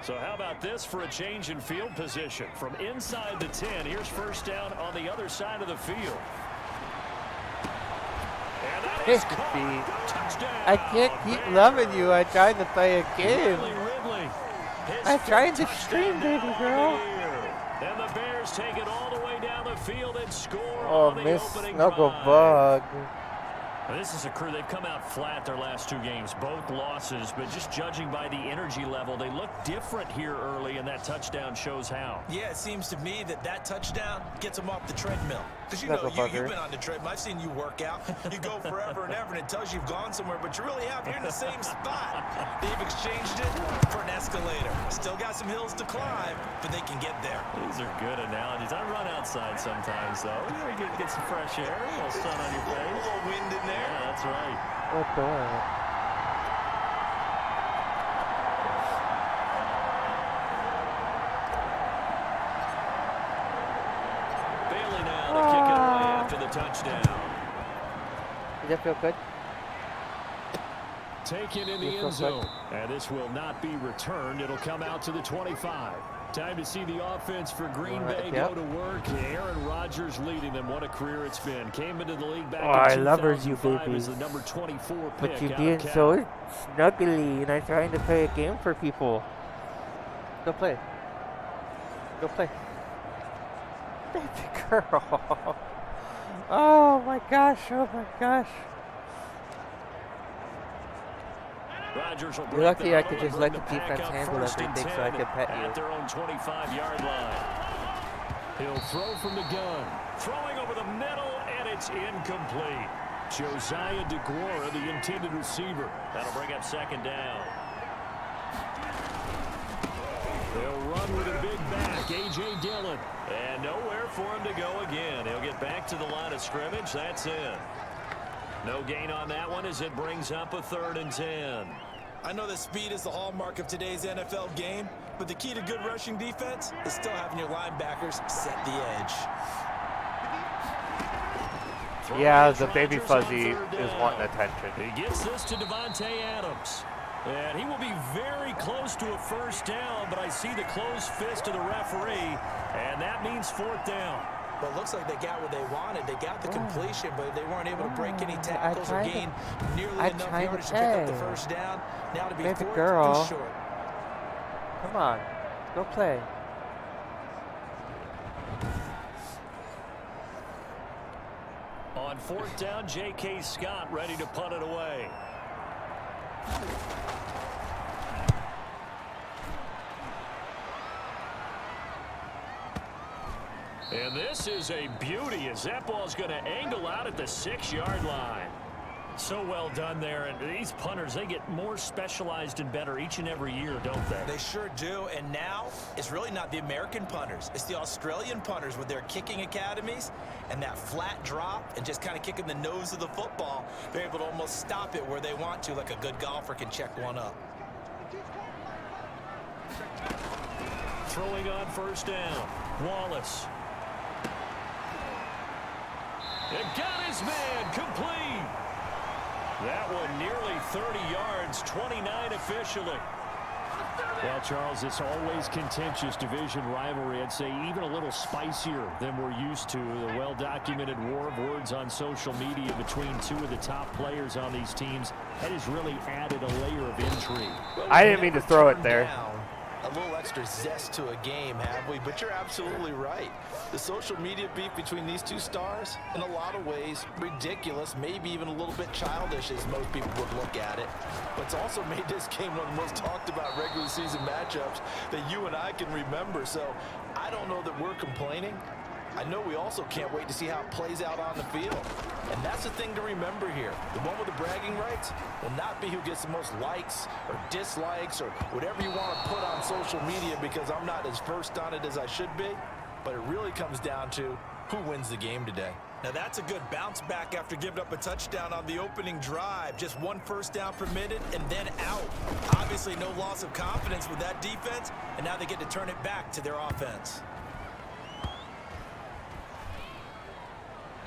So how about this for a change in field position? From inside the 10, here's first down on the other side of the field. And that is caught. Touchdown. I can't keep loving you. I'm trying to play a game. Ridley. I'm trying to stream, baby girl. And the Bears take it all the way down the field and score Oh, on the Miss opening Snugglebug. Now, this is a crew. They've come out flat their last two games, both losses, but just judging by the energy level, they look different here early, and that touchdown shows how. Yeah, it seems to me that touchdown gets them off the treadmill. Because you know, you've been on the treadmill. I've seen you work out. You go forever and ever, and it tells you you've gone somewhere, but you really have. You're in the same spot. They've exchanged it for an escalator. Still got some hills to climb, but they can get there. These are good analogies. I run outside sometimes, though. You get some fresh air, a little sun on your face. A little wind in there. Yeah, that's right. What the? Bailey now to kick it away after the touchdown. Does that feel good? Taken in the end zone. And this will not be returned. It'll come out to the 25. Time to see the offense for Green Bay go to work. Aaron Rodgers leading them. What a career it's been. Came into the league back in 2005 as the number 24 pick. But you being so snuggly, and I'm trying to play a game for people. Go play. Go play. Baby girl. Oh my gosh. Oh my gosh. Rodgers will You're lucky I could just let the defense handle everything so I could pet you. At their own 25-yard line. He'll throw from the gun. Throwing over the middle, and it's incomplete. Josiah DeGuara, the intended receiver. That'll bring up second down. They'll run with a big back, A.J. Dillon. And nowhere for him to go again. He'll get back to the line of scrimmage. That's it. No gain on that one as it brings up a 3rd and 10. I know that speed is the hallmark of today's NFL game, but the key to good rushing defense is still having your linebackers set the edge. Yeah, the baby fuzzy is wanting attention. He gets this to Devontae Adams. And he will be very close to a first down, but I see the closed fist of the referee, and that means 4th down. Well, it looks like they got what they wanted. They got the completion, but they weren't able to break any tackles or gain nearly enough yardage to pick up the first down. Now to be Baby fourth, girl. too short. Come on. Go play. On 4th down, J.K. Scott ready to punt it away. And this is a beauty as that ball's going to angle out at the 6-yard line. So well done there. And these punters, they get more specialized and better each and every year, don't they? They sure do. And now it's really not the American punters. It's the Australian punters with their kicking academies and that flat drop and just kind of kicking the nose of the football. They're able to almost stop it where they want to, like a good golfer can check one up. Throwing on first down, Wallace. It got his man complete. That one nearly 30 yards, 29 officially. Well, Charles, it's always contentious division rivalry. I'd say even a little spicier than we're used to. The well-documented war of words on social media between two of the top players on these teams. That has really added a layer of intrigue. I didn't mean to throw it there. A little extra zest to a game, have we? But you're absolutely right. The social media beef between these two stars, in a lot of ways, ridiculous, maybe even a little bit childish as most people would look at it. But it's also made this game one of the most talked about regular season matchups that you and I can remember. So I don't know that we're complaining. I know we also can't wait to see how it plays out on the field. And that's the thing to remember here. The one with the bragging rights will not be who gets the most likes or dislikes or whatever you want to put on social media, because I'm not as versed on it as I should be. But it really comes down to who wins the game today. Now that's a good bounce back after giving up a touchdown on the opening drive. Just 1 first down permitted and then out. Obviously no loss of confidence with that defense, and now they get to turn it back to their offense.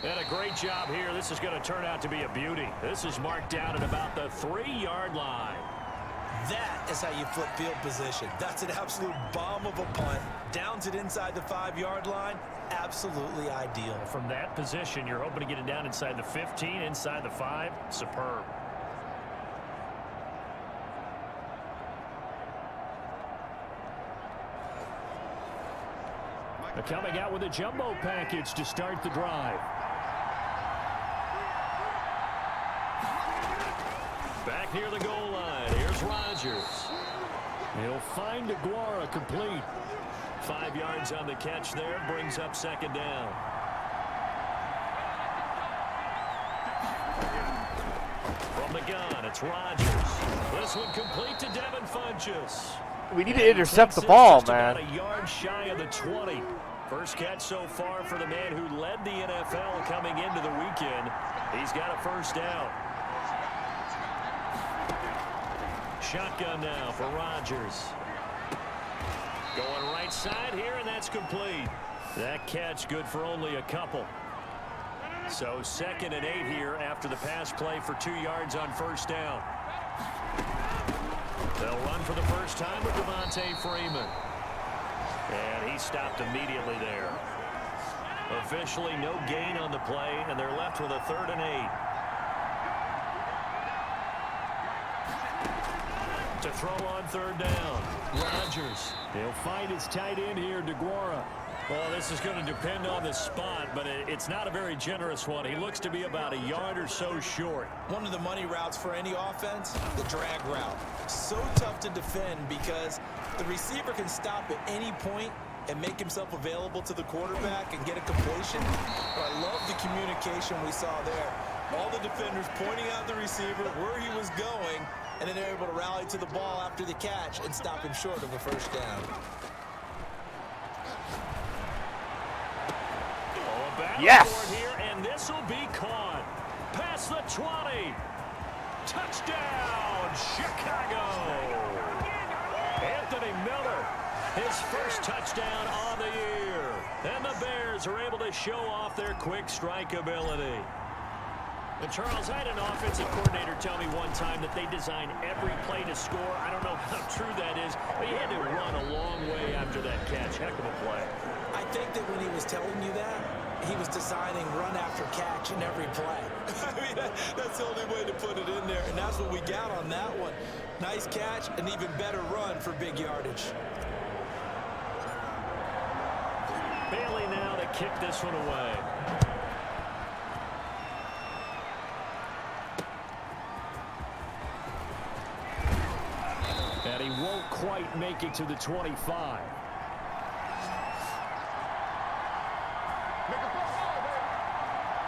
And a great job here. This is going to turn out to be a beauty. This is marked down at about the 3-yard line. That is how you flip field position. That's an absolute bomb of a punt. Downs it inside the 5-yard line. Absolutely ideal. From that position, you're hoping to get it down inside the 15, inside the 5. Superb. They're coming out with a jumbo package to start the drive. Back near the goal line. Here's Rodgers. He'll find Aguara complete. 5 yards on the catch there. Brings up second down. From the gun, it's Rodgers. This one complete to Devin Funchess. We need to intercept the ball, man. About a yard shy of the 20. First catch so far for the man who led the NFL coming into the weekend. He's got a first down. Shotgun now for Rodgers. Going right side here, and that's complete. That catch good for only a couple. So 2nd and 8 here after the pass play for 2 yards on first down. They'll run for the first time with Devontae Freeman. And he stopped immediately there. Officially no gain on the play, and they're left with a 3rd and 8. To throw on 3rd down. Rodgers. He'll find his tight end here, DeGuara. Well, this is going to depend on the spot, but it's not a very generous one. He looks to be about a yard or so short. One of the money routes for any offense, the drag route. So tough to defend because the receiver can stop at any point and make himself available to the quarterback and get a completion. But I love the communication we saw there. All the defenders pointing out the receiver, where he was going, and then they're able to rally to the ball after the catch and stop him short of a first down. Yes! Here, and this will be caught. Past the 20. Touchdown, Chicago. Anthony Miller, his first touchdown on the year. And the Bears are able to show off their quick strike ability. And Charles, I had an offensive coordinator tell me one time that they design every play to score. I don't know how true that is, but he had to run a long way after that catch. Heck of a play. I think that when he was telling you that, he was designing run after catch in every play. I mean, that's the only way to put it in there, and that's what we got on that one. Nice catch, an even better run for big yardage. Bailey now to kick this one away. And he won't quite make it to the 25.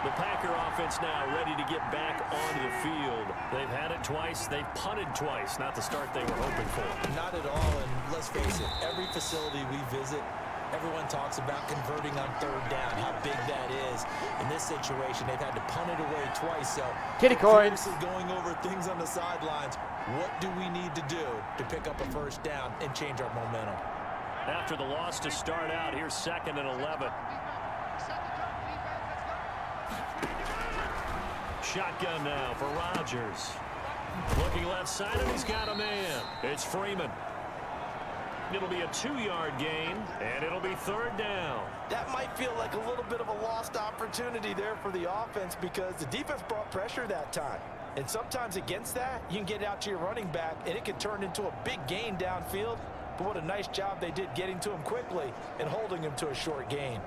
The Packer offense now ready to get back onto the field. They've had it twice. They've punted twice. Not the start they were hoping for. Not at all, and let's face it, every facility we visit, everyone talks about converting on 3rd down, how big that is. In this situation, they've had to punt it away twice, so kitty coins. Going over things on the sidelines, what do we need to do to pick up a first down and change our momentum? After the loss to start out, here's 2nd and 11. Shotgun now for Rodgers. Looking left side, and he's got a man. It's Freeman. It'll be a 2-yard gain, and it'll be 3rd down. That might feel like a little bit of a lost opportunity there for the offense because the defense brought pressure that time. And sometimes against that, you can get out to your running back, and it can turn into a big gain downfield. But what a nice job they did getting to him quickly and holding him to a short gain.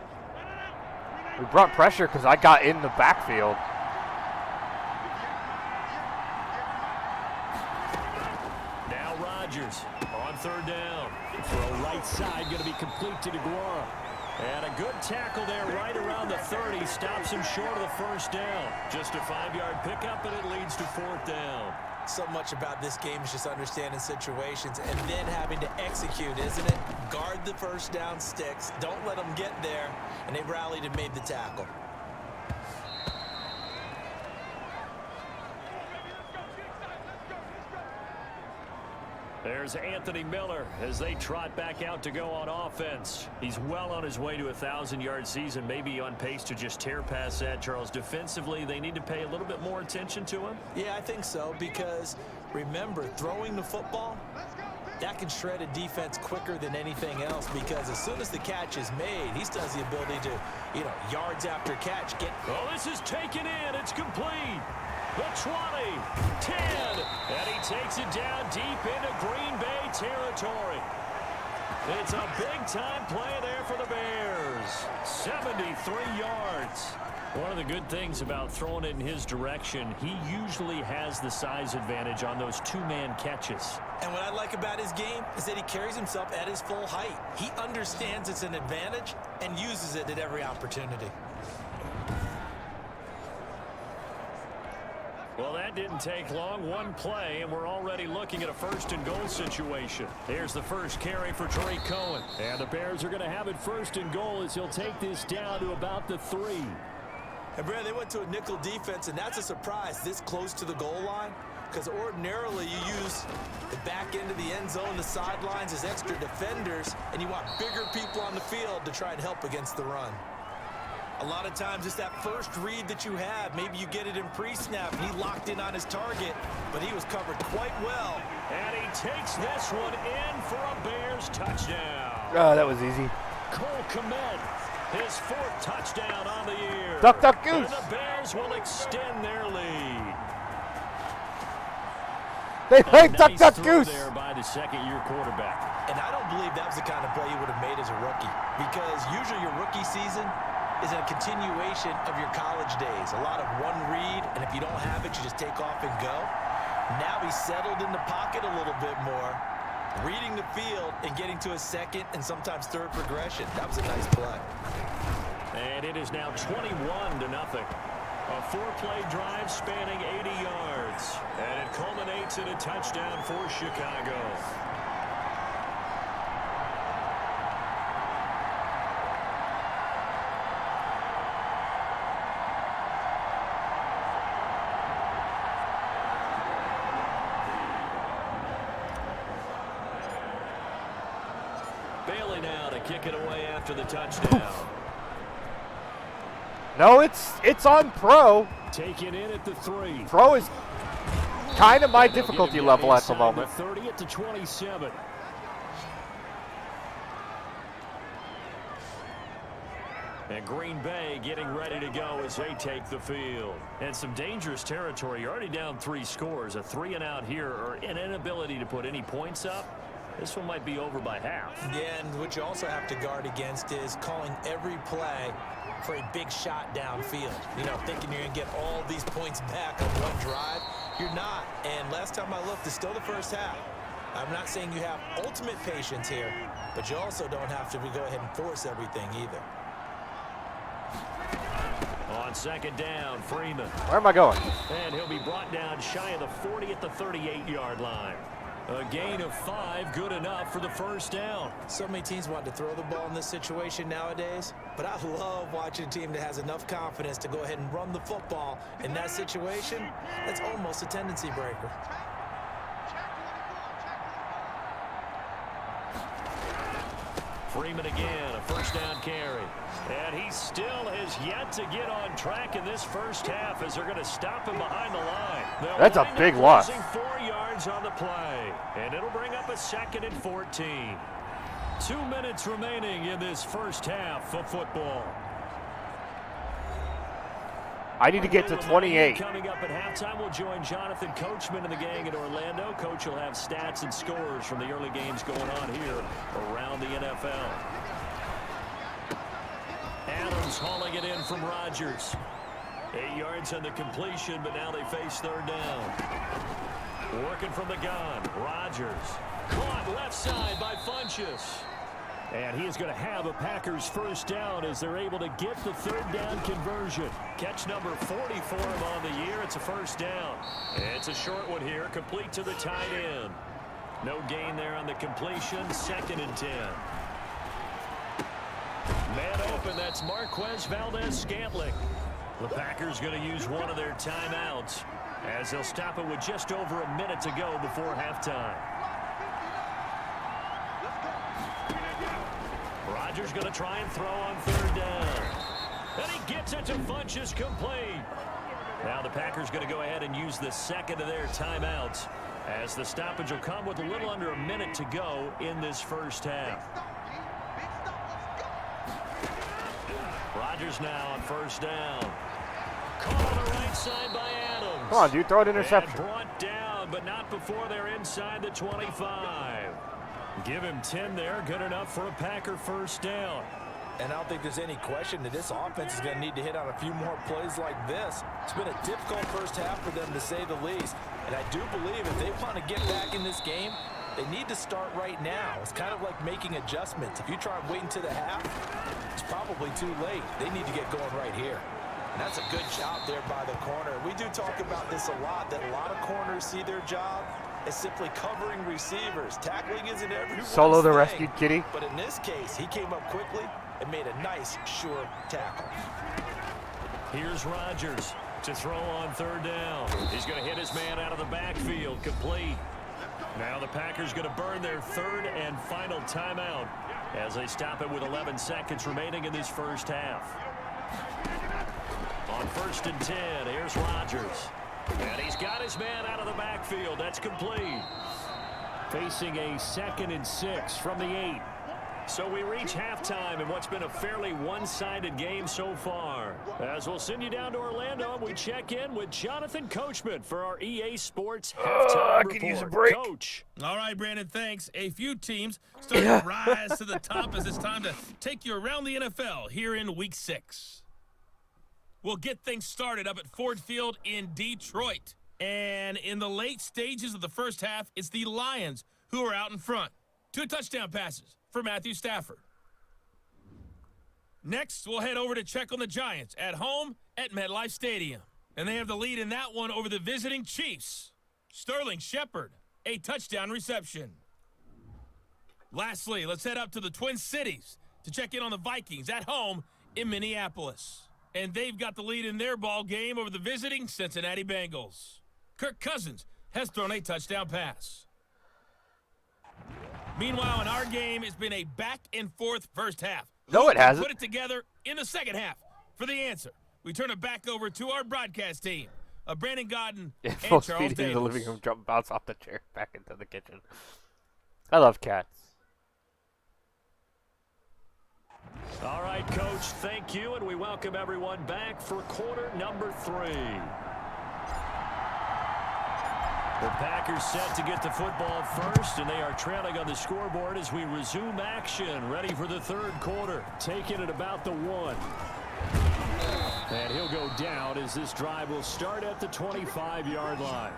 We brought pressure because I got in the backfield. Rodgers on 3rd down. Throw right side, going to be complete to DeGuara. And a good tackle there right around the 30. Stops him short of the first down. Just a 5-yard pickup, and it leads to 4th down. So much about this game is just understanding situations and then having to execute, isn't it? Guard the first down sticks. Don't let them get there. And they rallied and made the tackle. There's Anthony Miller as they trot back out to go on offense. He's well on his way to a 1,000-yard season, maybe on pace to just tear past that, Charles. Defensively, they need to pay a little bit more attention to him. Yeah, I think so, because remember, throwing the football, that can shred a defense quicker than anything else, because as soon as the catch is made, he still has the ability to, yards after catch, get... Oh, this is taken in. It's complete. The 20, 10, and he takes it down deep into Green Bay territory. It's a big-time play there for the Bears. 73 yards. One of the good things about throwing it in his direction, he usually has the size advantage on those two-man catches. And what I like about his game is that he carries himself at his full height. He understands it's an advantage and uses it at every opportunity. Well, that didn't take long. One play, and we're already looking at a 1st and goal situation. Here's the first carry for Tariq Cohen. And the Bears are going to have it 1st and goal as he'll take this down to about the 3. And, Brad, they went to a nickel defense, and that's a surprise this close to the goal line, because ordinarily you use the back end of the end zone, the sidelines as extra defenders, and you want bigger people on the field to try and help against the run. A lot of times it's that first read that you have. Maybe you get it in pre-snap. He locked in on his target, but he was covered quite well. And he takes this one in for a Bears touchdown. Oh, that was easy. Cole Kmet, his 4th touchdown on the year. Duck, duck, goose. And the Bears will extend their lead. They play duck, Nice duck, throw goose. there by the second-year quarterback. And I don't believe that was the kind of play you would have made as a rookie, because usually your rookie season is a continuation of your college days. A lot of one read, and if you don't have it, you just take off and go. Now he's settled in the pocket a little bit more, reading the field and getting to a 2nd and sometimes 3rd progression. That was a nice play. And it is now 21-0. A 4-play drive spanning 80 yards. And it culminates in a touchdown for Chicago. Bailey now to kick it away after the touchdown. No, it's on pro. Taken in at the 3. Pro is kind of my difficulty level at the moment. 30 to 27. And Green Bay getting ready to go as they take the field. And some dangerous territory. You're already down 3 scores. A 3-and-out here, or an inability to put any points up. This one might be over by half. Yeah, and what you also have to guard against is calling every play for a big shot downfield. Thinking you're going to get all these points back on one drive. You're not. And last time I looked, it's still the first half. I'm not saying you have ultimate patience here, but you also don't have to go ahead and force everything either. On 2nd down, Freeman. Where am I going? And he'll be brought down shy of the 40 at the 38-yard line. A gain of 5, good enough for the 1st down. So many teams want to throw the ball in this situation nowadays, but I love watching a team that has enough confidence to go ahead and run the football. In that situation, that's almost a tendency breaker. Freeman again, a 1st down carry. And he still has yet to get on track in this 1st half as they're going to stop him behind the line. That's a big loss. 4 yards on the play. And it'll bring up a 2nd and 14. 2 minutes remaining in this 1st half of football. I need to get to 28. Coming up at halftime, we'll join Jonathan Coachman and the gang in Orlando. Coach will have stats and scores from the early games going on here around the NFL. Adams hauling it in from Rodgers. 8 yards on the completion, but now they face 3rd down. Working from the gun, Rodgers. Caught left side by Funchess. And he is going to have a Packers first down as they're able to get the third down conversion. Catch number 40 for him on the year. It's a first down. It's a short one here, complete to the tight end. No gain there on the completion, 2nd and 10. Man open, that's Marquez Valdez-Scantling. The Packers going to use one of their timeouts as they'll stop it with just over a minute to go before halftime. Rodgers going to try and throw on third down. And he gets it to Funchess, complete. Now the Packers going to go ahead and use the second of their timeouts as the stoppage will come with a little under a minute to go in this first half. Rodgers now on first down. Caught on the right side by Adams. Come on, dude, throw an interception. And brought down, but not before they're inside the 25. Give him 10 there, good enough for a Packer first down. And I don't think there's any question that this offense is going to need to hit on a few more plays like this. It's been a difficult first half for them, to say the least. And I do believe if they want to get back in this game, they need to start right now. It's kind of like making adjustments. If you try and wait until the half, it's probably too late. They need to get going right here. And that's a good job there by the corner. We do talk about this a lot, that a lot of corners see their job as simply covering receivers. Tackling isn't everyone's Solo the thing. rescued kitty. But in this case, he came up quickly and made a nice, sure tackle. Here's Rodgers to throw on third down. He's going to hit his man out of the backfield, complete. Now the Packers going to burn their third and final timeout as they stop it with 11 seconds remaining in this first half. On 1st and 10, here's Rodgers. And he's got his man out of the backfield. That's complete. Facing a 2nd and 6 from the 8. So we reach halftime in what's been a fairly one-sided game so far. As we'll send you down to Orlando, we check in with Jonathan Coachman for our EA Sports halftime I report. could use a break. Coach. All right, Brandon, thanks. A few teams starting to rise to the top as it's time to take you around the NFL here in Week 6. We'll get things started up at Ford Field in Detroit. And in the late stages of the first half, it's the Lions who are out in front. 2 touchdown passes for Matthew Stafford. Next, we'll head over to check on the Giants at home at MetLife Stadium. And they have the lead in that one over the visiting Chiefs. Sterling Shepard, a touchdown reception. Lastly, let's head up to the Twin Cities to check in on the Vikings at home in Minneapolis. And they've got the lead in their ball game over the visiting Cincinnati Bengals. Kirk Cousins has thrown a touchdown pass. Meanwhile, in our game, it's been a back-and-forth first half. No, it hasn't. Put it together in the second half. For the answer, we turn it back over to our broadcast team of Brandon Godden and Both Charles feet in the Davis. living room, bounce off the chair back into the kitchen. I love cats. All right, Coach, thank you, and we welcome everyone back for quarter number 3. The Packers set to get the football first, and they are trailing on the scoreboard as we resume action, ready for the third quarter, taking it about the 1. And he'll go down as this drive will start at the 25-yard line.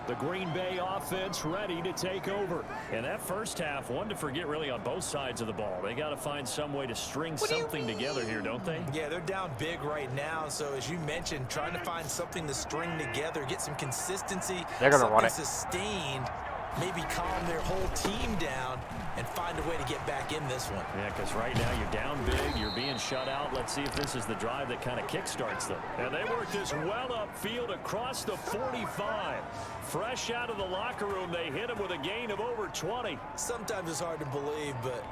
The Green Bay offense ready to take over. And that first half, one to forget really on both sides of the ball. They got to find some way to string something together here, don't they? Yeah, they're down big right now. So as you mentioned, trying to find something to string together, get some consistency, They're gonna run it. sustained, maybe calm their whole team down and find a way to get back in this one. Yeah, because right now you're down big, you're being shut out. Let's see if this is the drive that kind of kickstarts them. And they work this well upfield across the 45. Fresh out of the locker room, they hit him with a gain of over 20. Sometimes it's hard to believe, but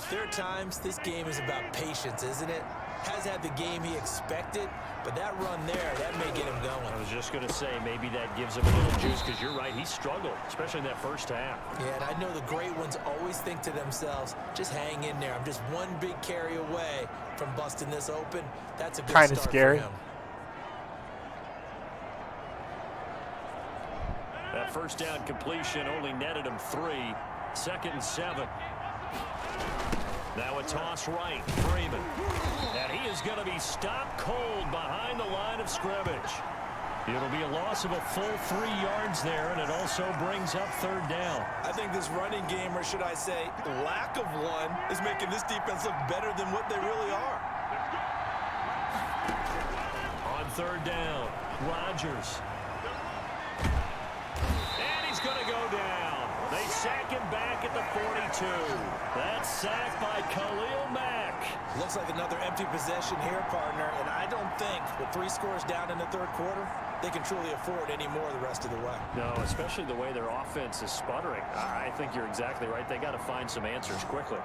there are times this game is about patience, isn't it? Has had the game he expected, but that run there, that may get him going. I was just going to say, maybe that gives him a little juice, because you're right, he struggled, especially in that first half. Yeah, and I know the great ones always think to themselves, just hang in there. I'm just one big carry away from busting this open. That's a good Kinda start scary. for him. That first down completion only netted him 3. 2nd and 7. Now a toss right, Freeman. And he is going to be stopped cold behind the line of scrimmage. It'll be a loss of a full 3 yards there, and it also brings up 3rd down. I think this running game, or should I say lack of one, is making this defense look better than what they really are. On 3rd down, Rodgers. And he's going to go down. They sack him back at the 42. That's sacked by Khalil Mack. Looks like another empty possession here, partner, and I don't think with 3 scores down in the 3rd quarter, they can truly afford any more the rest of the way. No, especially the way their offense is sputtering. I think you're exactly right. They got to find some answers quickly.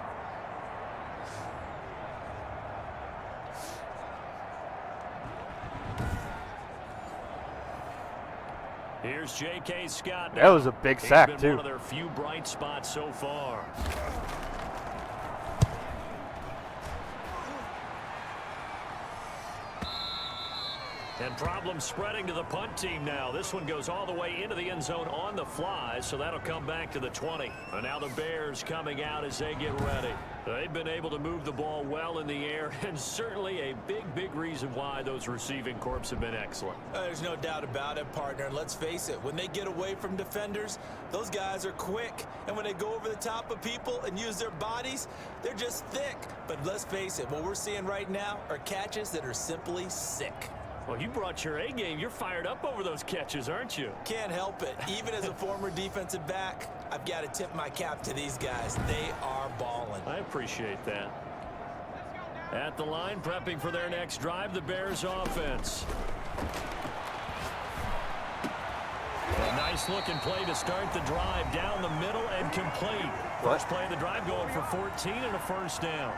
Here's J.K. Scott. That was a big sack, He's too. been one of their few bright spots so far. And problems spreading to the punt team now. This one goes all the way into the end zone on the fly, so that'll come back to the 20. And now the Bears coming out as they get ready. They've been able to move the ball well in the air, and certainly a big reason why those receiving corps have been excellent. There's no doubt about it, partner. And let's face it, when they get away from defenders, those guys are quick. And when they go over the top of people and use their bodies, they're just thick. But let's face it, what we're seeing right now are catches that are simply sick. Well, you brought your A game. You're fired up over those catches, aren't you? Can't help it. Even as a former defensive back, I've got to tip my cap to these guys. They are balling. I appreciate that. At the line, prepping for their next drive, the Bears offense. A nice-looking play to start the drive down the middle and complete. First play of the drive going for 14 and a 1st down.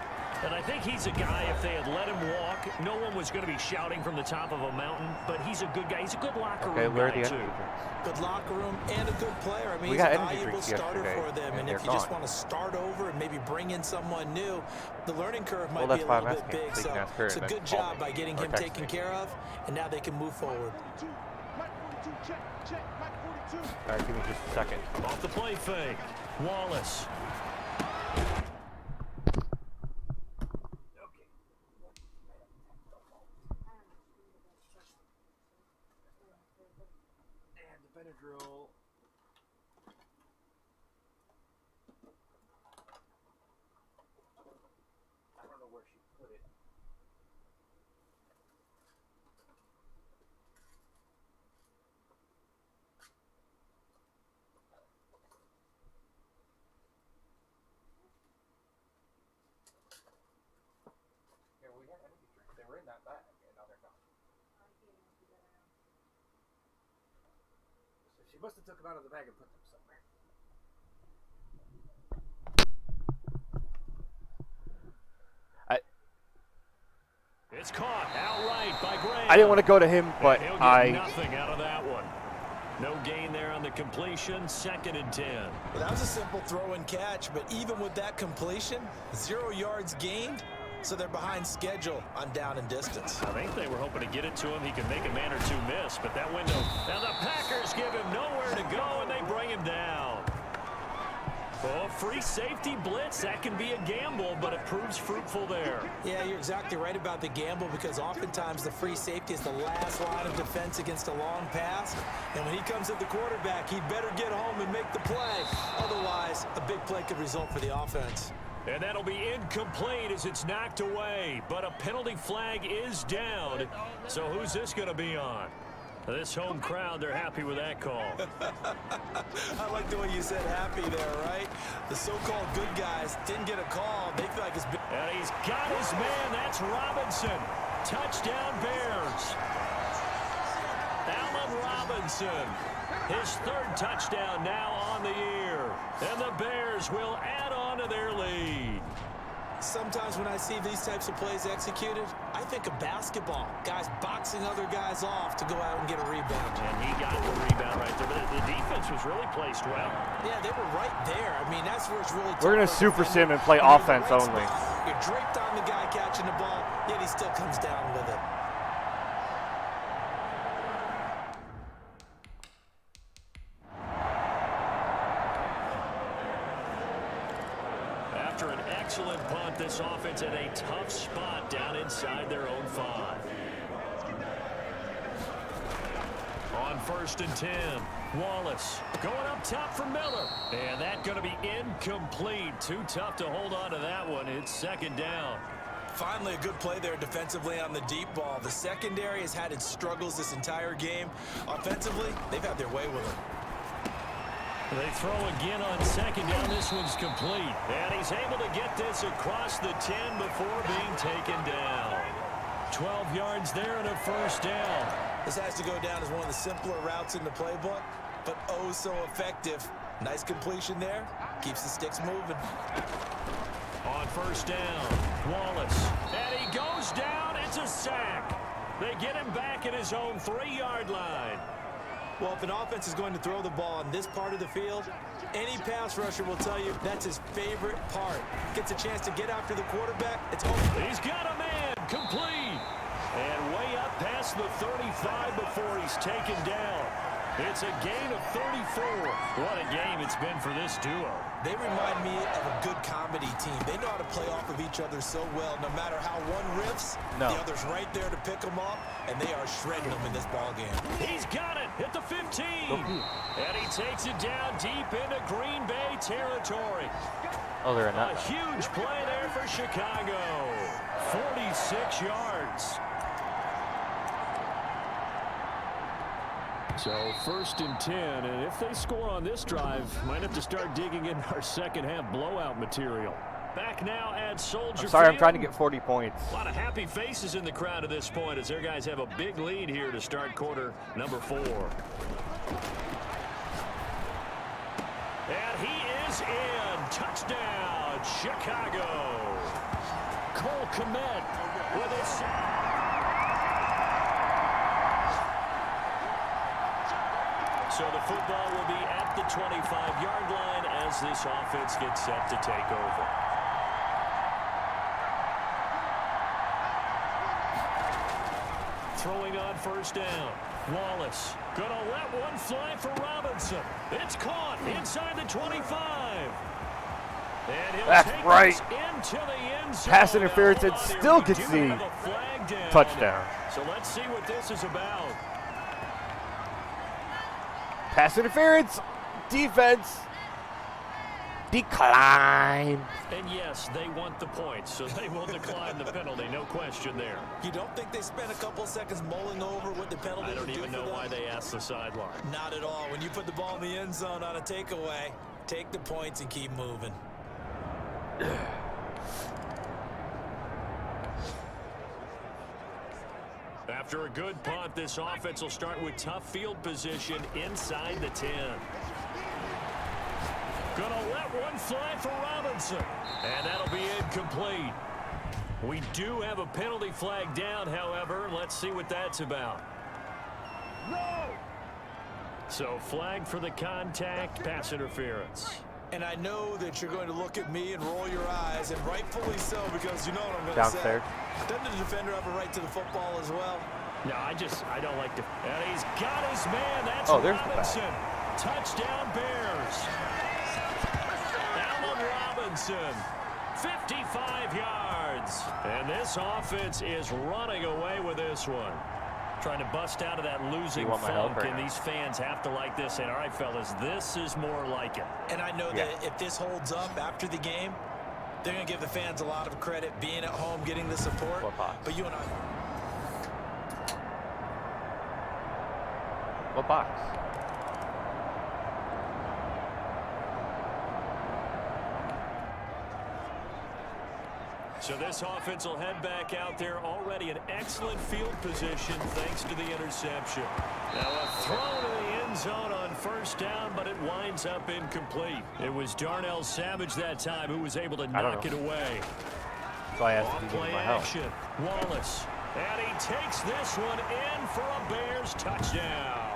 And I think he's a guy, if they had let him walk, no one was going to be shouting from the top of a mountain, but he's a good guy. He's a good locker room guy, too. Good locker room and a good player. I mean, We he's got a energy valuable drinks starter yesterday, for them. and And they're if you just gone. want to start over and maybe bring in someone new, the learning curve might Well, be that's a why little I'm bit asking. big. So you So can ask her it's a and then good call job me by getting or him text taken me. care of, and now they can move forward. All right, give me just a second. Off the play fake. Wallace. Benadryl. I don't know where she put it. Yeah, we had energy drinks. They were in that bag, and now they're gone. So she must have took them out of the bag and put them somewhere. It's caught outright by Graham. I didn't want to go to him, but He'll get I... nothing out of that one. No gain there on the completion. 2nd and 10. Well, that was a simple throw and catch, but even with that completion, 0 yards gained, so they're behind schedule on down and distance. I think they were hoping to get it to him. He could make a man or two miss, but that window. Now the Packers give him nowhere to go, and they bring him down. Oh, free safety blitz. That can be a gamble, but it proves fruitful there. Yeah, you're exactly right about the gamble, because oftentimes the free safety is the last line of defense against a long pass. And when he comes at the quarterback, he better get home and make the play. Otherwise, a big play could result for the offense. And that'll be incomplete as it's knocked away. But a penalty flag is down. So who's this going to be on? This home crowd, they're happy with that call. I like the way you said happy there, right? The so-called good guys didn't get a call. They feel like it's been... And he's got his man. That's Robinson. Touchdown Bears. Allen Robinson. His 3rd touchdown now on the year. And the Bears will add on to their lead. Sometimes when I see these types of plays executed, I think of basketball. Guys boxing other guys off to go out and get a rebound. And he got the rebound right there. But the defense was really placed well. Yeah, they were right there. I mean, that's where it's really tough. We're going to super sim and play offense only. You're draped on the guy catching the ball, yet he still comes down with it. After an excellent punt, this offense at a tough spot down inside their own 5. on 1st and 10. Wallace going up top for Miller. And that's going to be incomplete. Too tough to hold on to that one. It's 2nd down. Finally, a good play there defensively on the deep ball. The secondary has had its struggles this entire game. Offensively, they've had their way with it. They throw again on 2nd down. This one's complete. And he's able to get this across the 10 before being taken down. 12 yards there and a 1st down. This has to go down as one of the simpler routes in the playbook, but oh so effective. Nice completion there. Keeps the sticks moving. On 1st down, Wallace. And he goes down. It's a sack. They get him back at his own 3-yard line. Well, if an offense is going to throw the ball on this part of the field, any pass rusher will tell you that's his favorite part. Gets a chance to get after the quarterback. It's over. He's got a man. Complete. And way up past the 35 before he's taken down. It's a gain of 34. What a game it's been for this duo. They remind me of a good comedy team. They know how to play off of each other so well. No matter how one riffs, the other's right there to pick them up, and they are shredding them in this ball game. He's got it at the 15. And he takes it down deep into Green Bay territory. Oh, they're in that. A huge play there for Chicago. 46 yards. So 1st and 10, and if they score on this drive, might have to start digging in our second-half blowout material. Back now at Soldier I'm sorry, Field. I'm trying to get 40 points. A lot of happy faces in the crowd at this point as their guys have a big lead here to start quarter number 4. And he is in. Touchdown, Chicago. Cole Kmet with a... So the football will be at the 25-yard line as this offense gets set to take over. Throwing on 1st down. Wallace gonna let one fly for Robinson. It's caught inside the 25. And he'll That's take right. this into the end zone. Pass interference and Now, hold on still here. We gets do the have a flag down. touchdown. So let's see what this is about. Pass interference. Defense. Decline. And yes, they want the points, so they will decline the penalty. No question there. You don't think they spent a couple seconds mulling over what the penalty I don't would do even for know them? why they asked the sideline. Not at all. When you put the ball in the end zone on a takeaway, take the points and keep moving. After a good punt, this offense will start with tough field position inside the 10. Gonna let one fly for Robinson. And that'll be incomplete. We do have a penalty flag down, however. Let's see what that's about. No! So flag for the contact, pass interference. And I know that you're going to look at me and roll your eyes, and rightfully so, because you know what I'm going to say. Downstairs. Doesn't the defender have a right to the football as well? No, I don't like to. And he's got his man. That's Oh, there's the Robinson. Touchdown Bears. Allen Robinson, 55 yards. And this offense is running away with this one. Trying to bust out of that losing want my help funk, right and now? these fans have to like this. And all right, fellas, this is more like it. And I know that if this holds up after the game, they're going to give the fans a lot of credit being at home, getting the support. What box? But you and I... What box? So this offense will head back out there, already in excellent field position thanks to the interception. Now a throw to the end zone on 1st down, but it winds up incomplete. It was Darnell Savage that time who was able to knock it away. So I asked if he Play needed my help. action. Wallace. And he takes this one in for a Bears touchdown.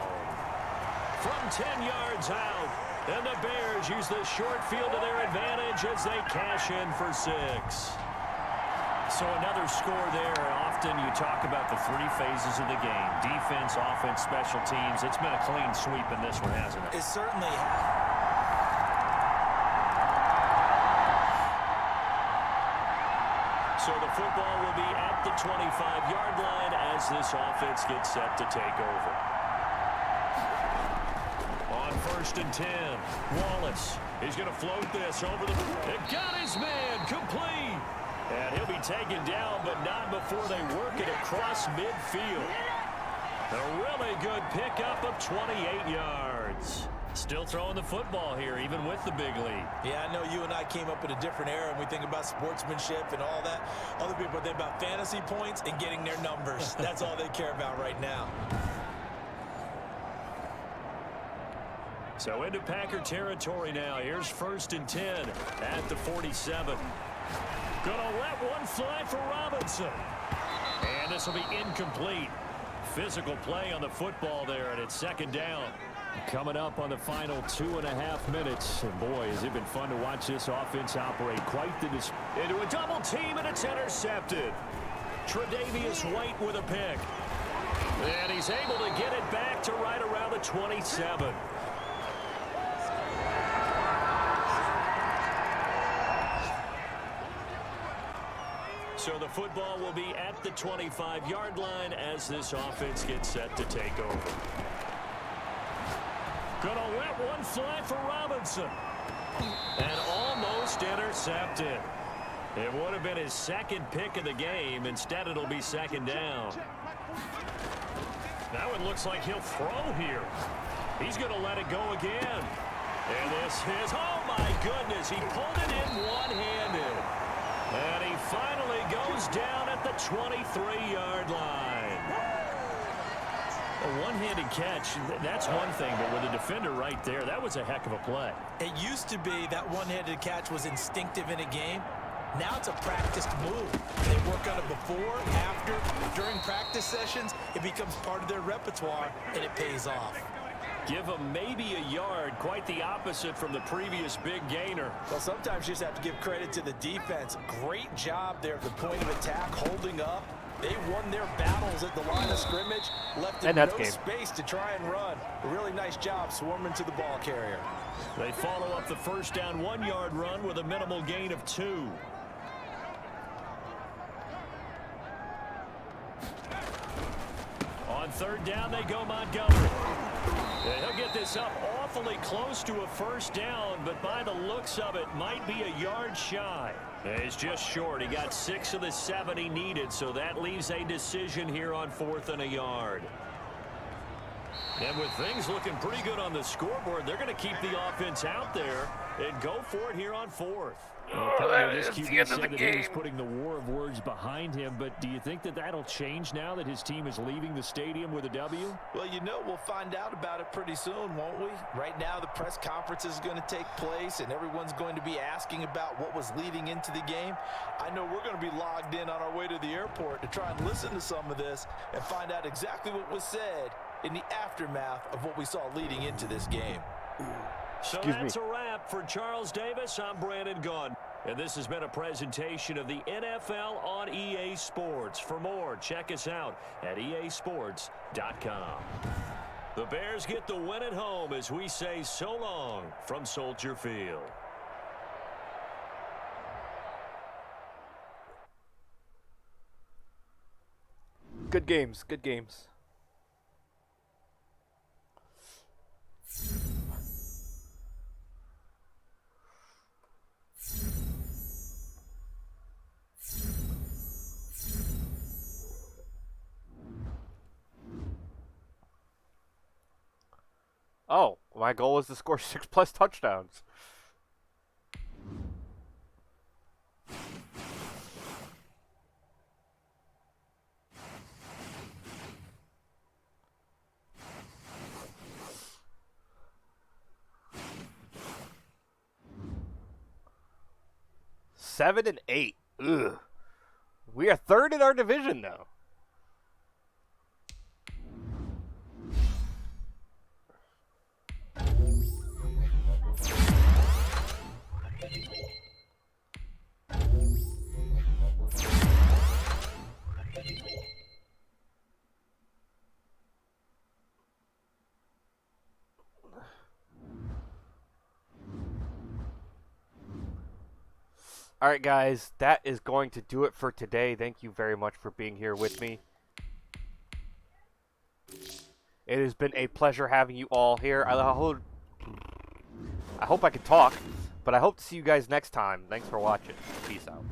From 10 yards out. And the Bears use the short field to their advantage as they cash in for 6. So another score there. Often you talk about the 3 phases of the game. Defense, offense, special teams. It's been a clean sweep in this one, hasn't it? It certainly So the football will be at the 25-yard line as this offense gets set to take over. first and 10. Wallace, he's going to float this over the... It got his man complete. And he'll be taken down, but not before they work it across midfield. A really good pickup of 28 yards. Still throwing the football here, even with the big lead. Yeah, I know you and I came up in a different era, and we think about sportsmanship and all that. Other people think about fantasy points and getting their numbers. That's all they care about right now. So into Packer territory now. Here's first and 10 at the 47. Gonna let one fly for Robinson. And this will be incomplete. Physical play on the football there, and it's second down. Coming up on the final 2.5 minutes. And boy, has it been fun to watch this offense operate. Quite the into a double team, and it's intercepted. Tre'Davious White with a pick. And he's able to get it back to right around the 27. So the football will be at the 25-yard line as this offense gets set to take over. Gonna let one fly for Robinson. And almost intercepted. It would have been his second pick of the game. Instead, it'll be second down. Now it looks like he'll throw here. He's going to let it go again. And this is, oh my goodness, he pulled it in one-handed. And he finally goes down at the 23-yard line. A one-handed catch, that's one thing, but with a defender right there, that was a heck of a play. It used to be that one-handed catch was instinctive in a game. Now it's a practiced move. They work on it before, after, during practice sessions. It becomes part of their repertoire, and it pays off. Give him maybe a yard, quite the opposite from the previous big gainer. Well, sometimes you just have to give credit to the defense. Great job there at the point of attack, holding up. They won their battles at the line of scrimmage, left them no space to try and run. A really nice job swarming to the ball carrier. They follow up the first down 1-yard run with a minimal gain of 2. On third down, they go Montgomery. He'll get this up awfully close to a first down, but by the looks of it, might be a yard shy. He's just short. He got 6 of the 7 he needed, so that leaves a decision here on 4th and a yard. And with things looking pretty good on the scoreboard, they're going to keep the offense out there and go for it here on 4th. That is the end of the game. He's putting the war of words behind him, but do you think that that'll change now that his team is leaving the stadium with a W? Well, you know, we'll find out about it pretty soon, won't we? Right now, the press conference is going to take place, and everyone's going to be asking about what was leading into the game. I know we're going to be logged in on our way to the airport to try and listen to some of this and find out exactly what was said in the aftermath of what we saw leading into this game. So that's a wrap for Charles Davis. I'm Brandon Gunn. And this has been a presentation of the NFL on EA Sports. For more, check us out at easports.com. The Bears get the win at home as we say so long from Soldier Field. Good games, good games. Oh, my goal was to score 6+ touchdowns. Seven and 8. Ugh. We are third in our division, though. All right, guys, that is going to do it for today. Thank you very much for being here with me. It has been a pleasure having you all here. I I hope I can talk, but I hope to see you guys next time. Thanks for watching. Peace out.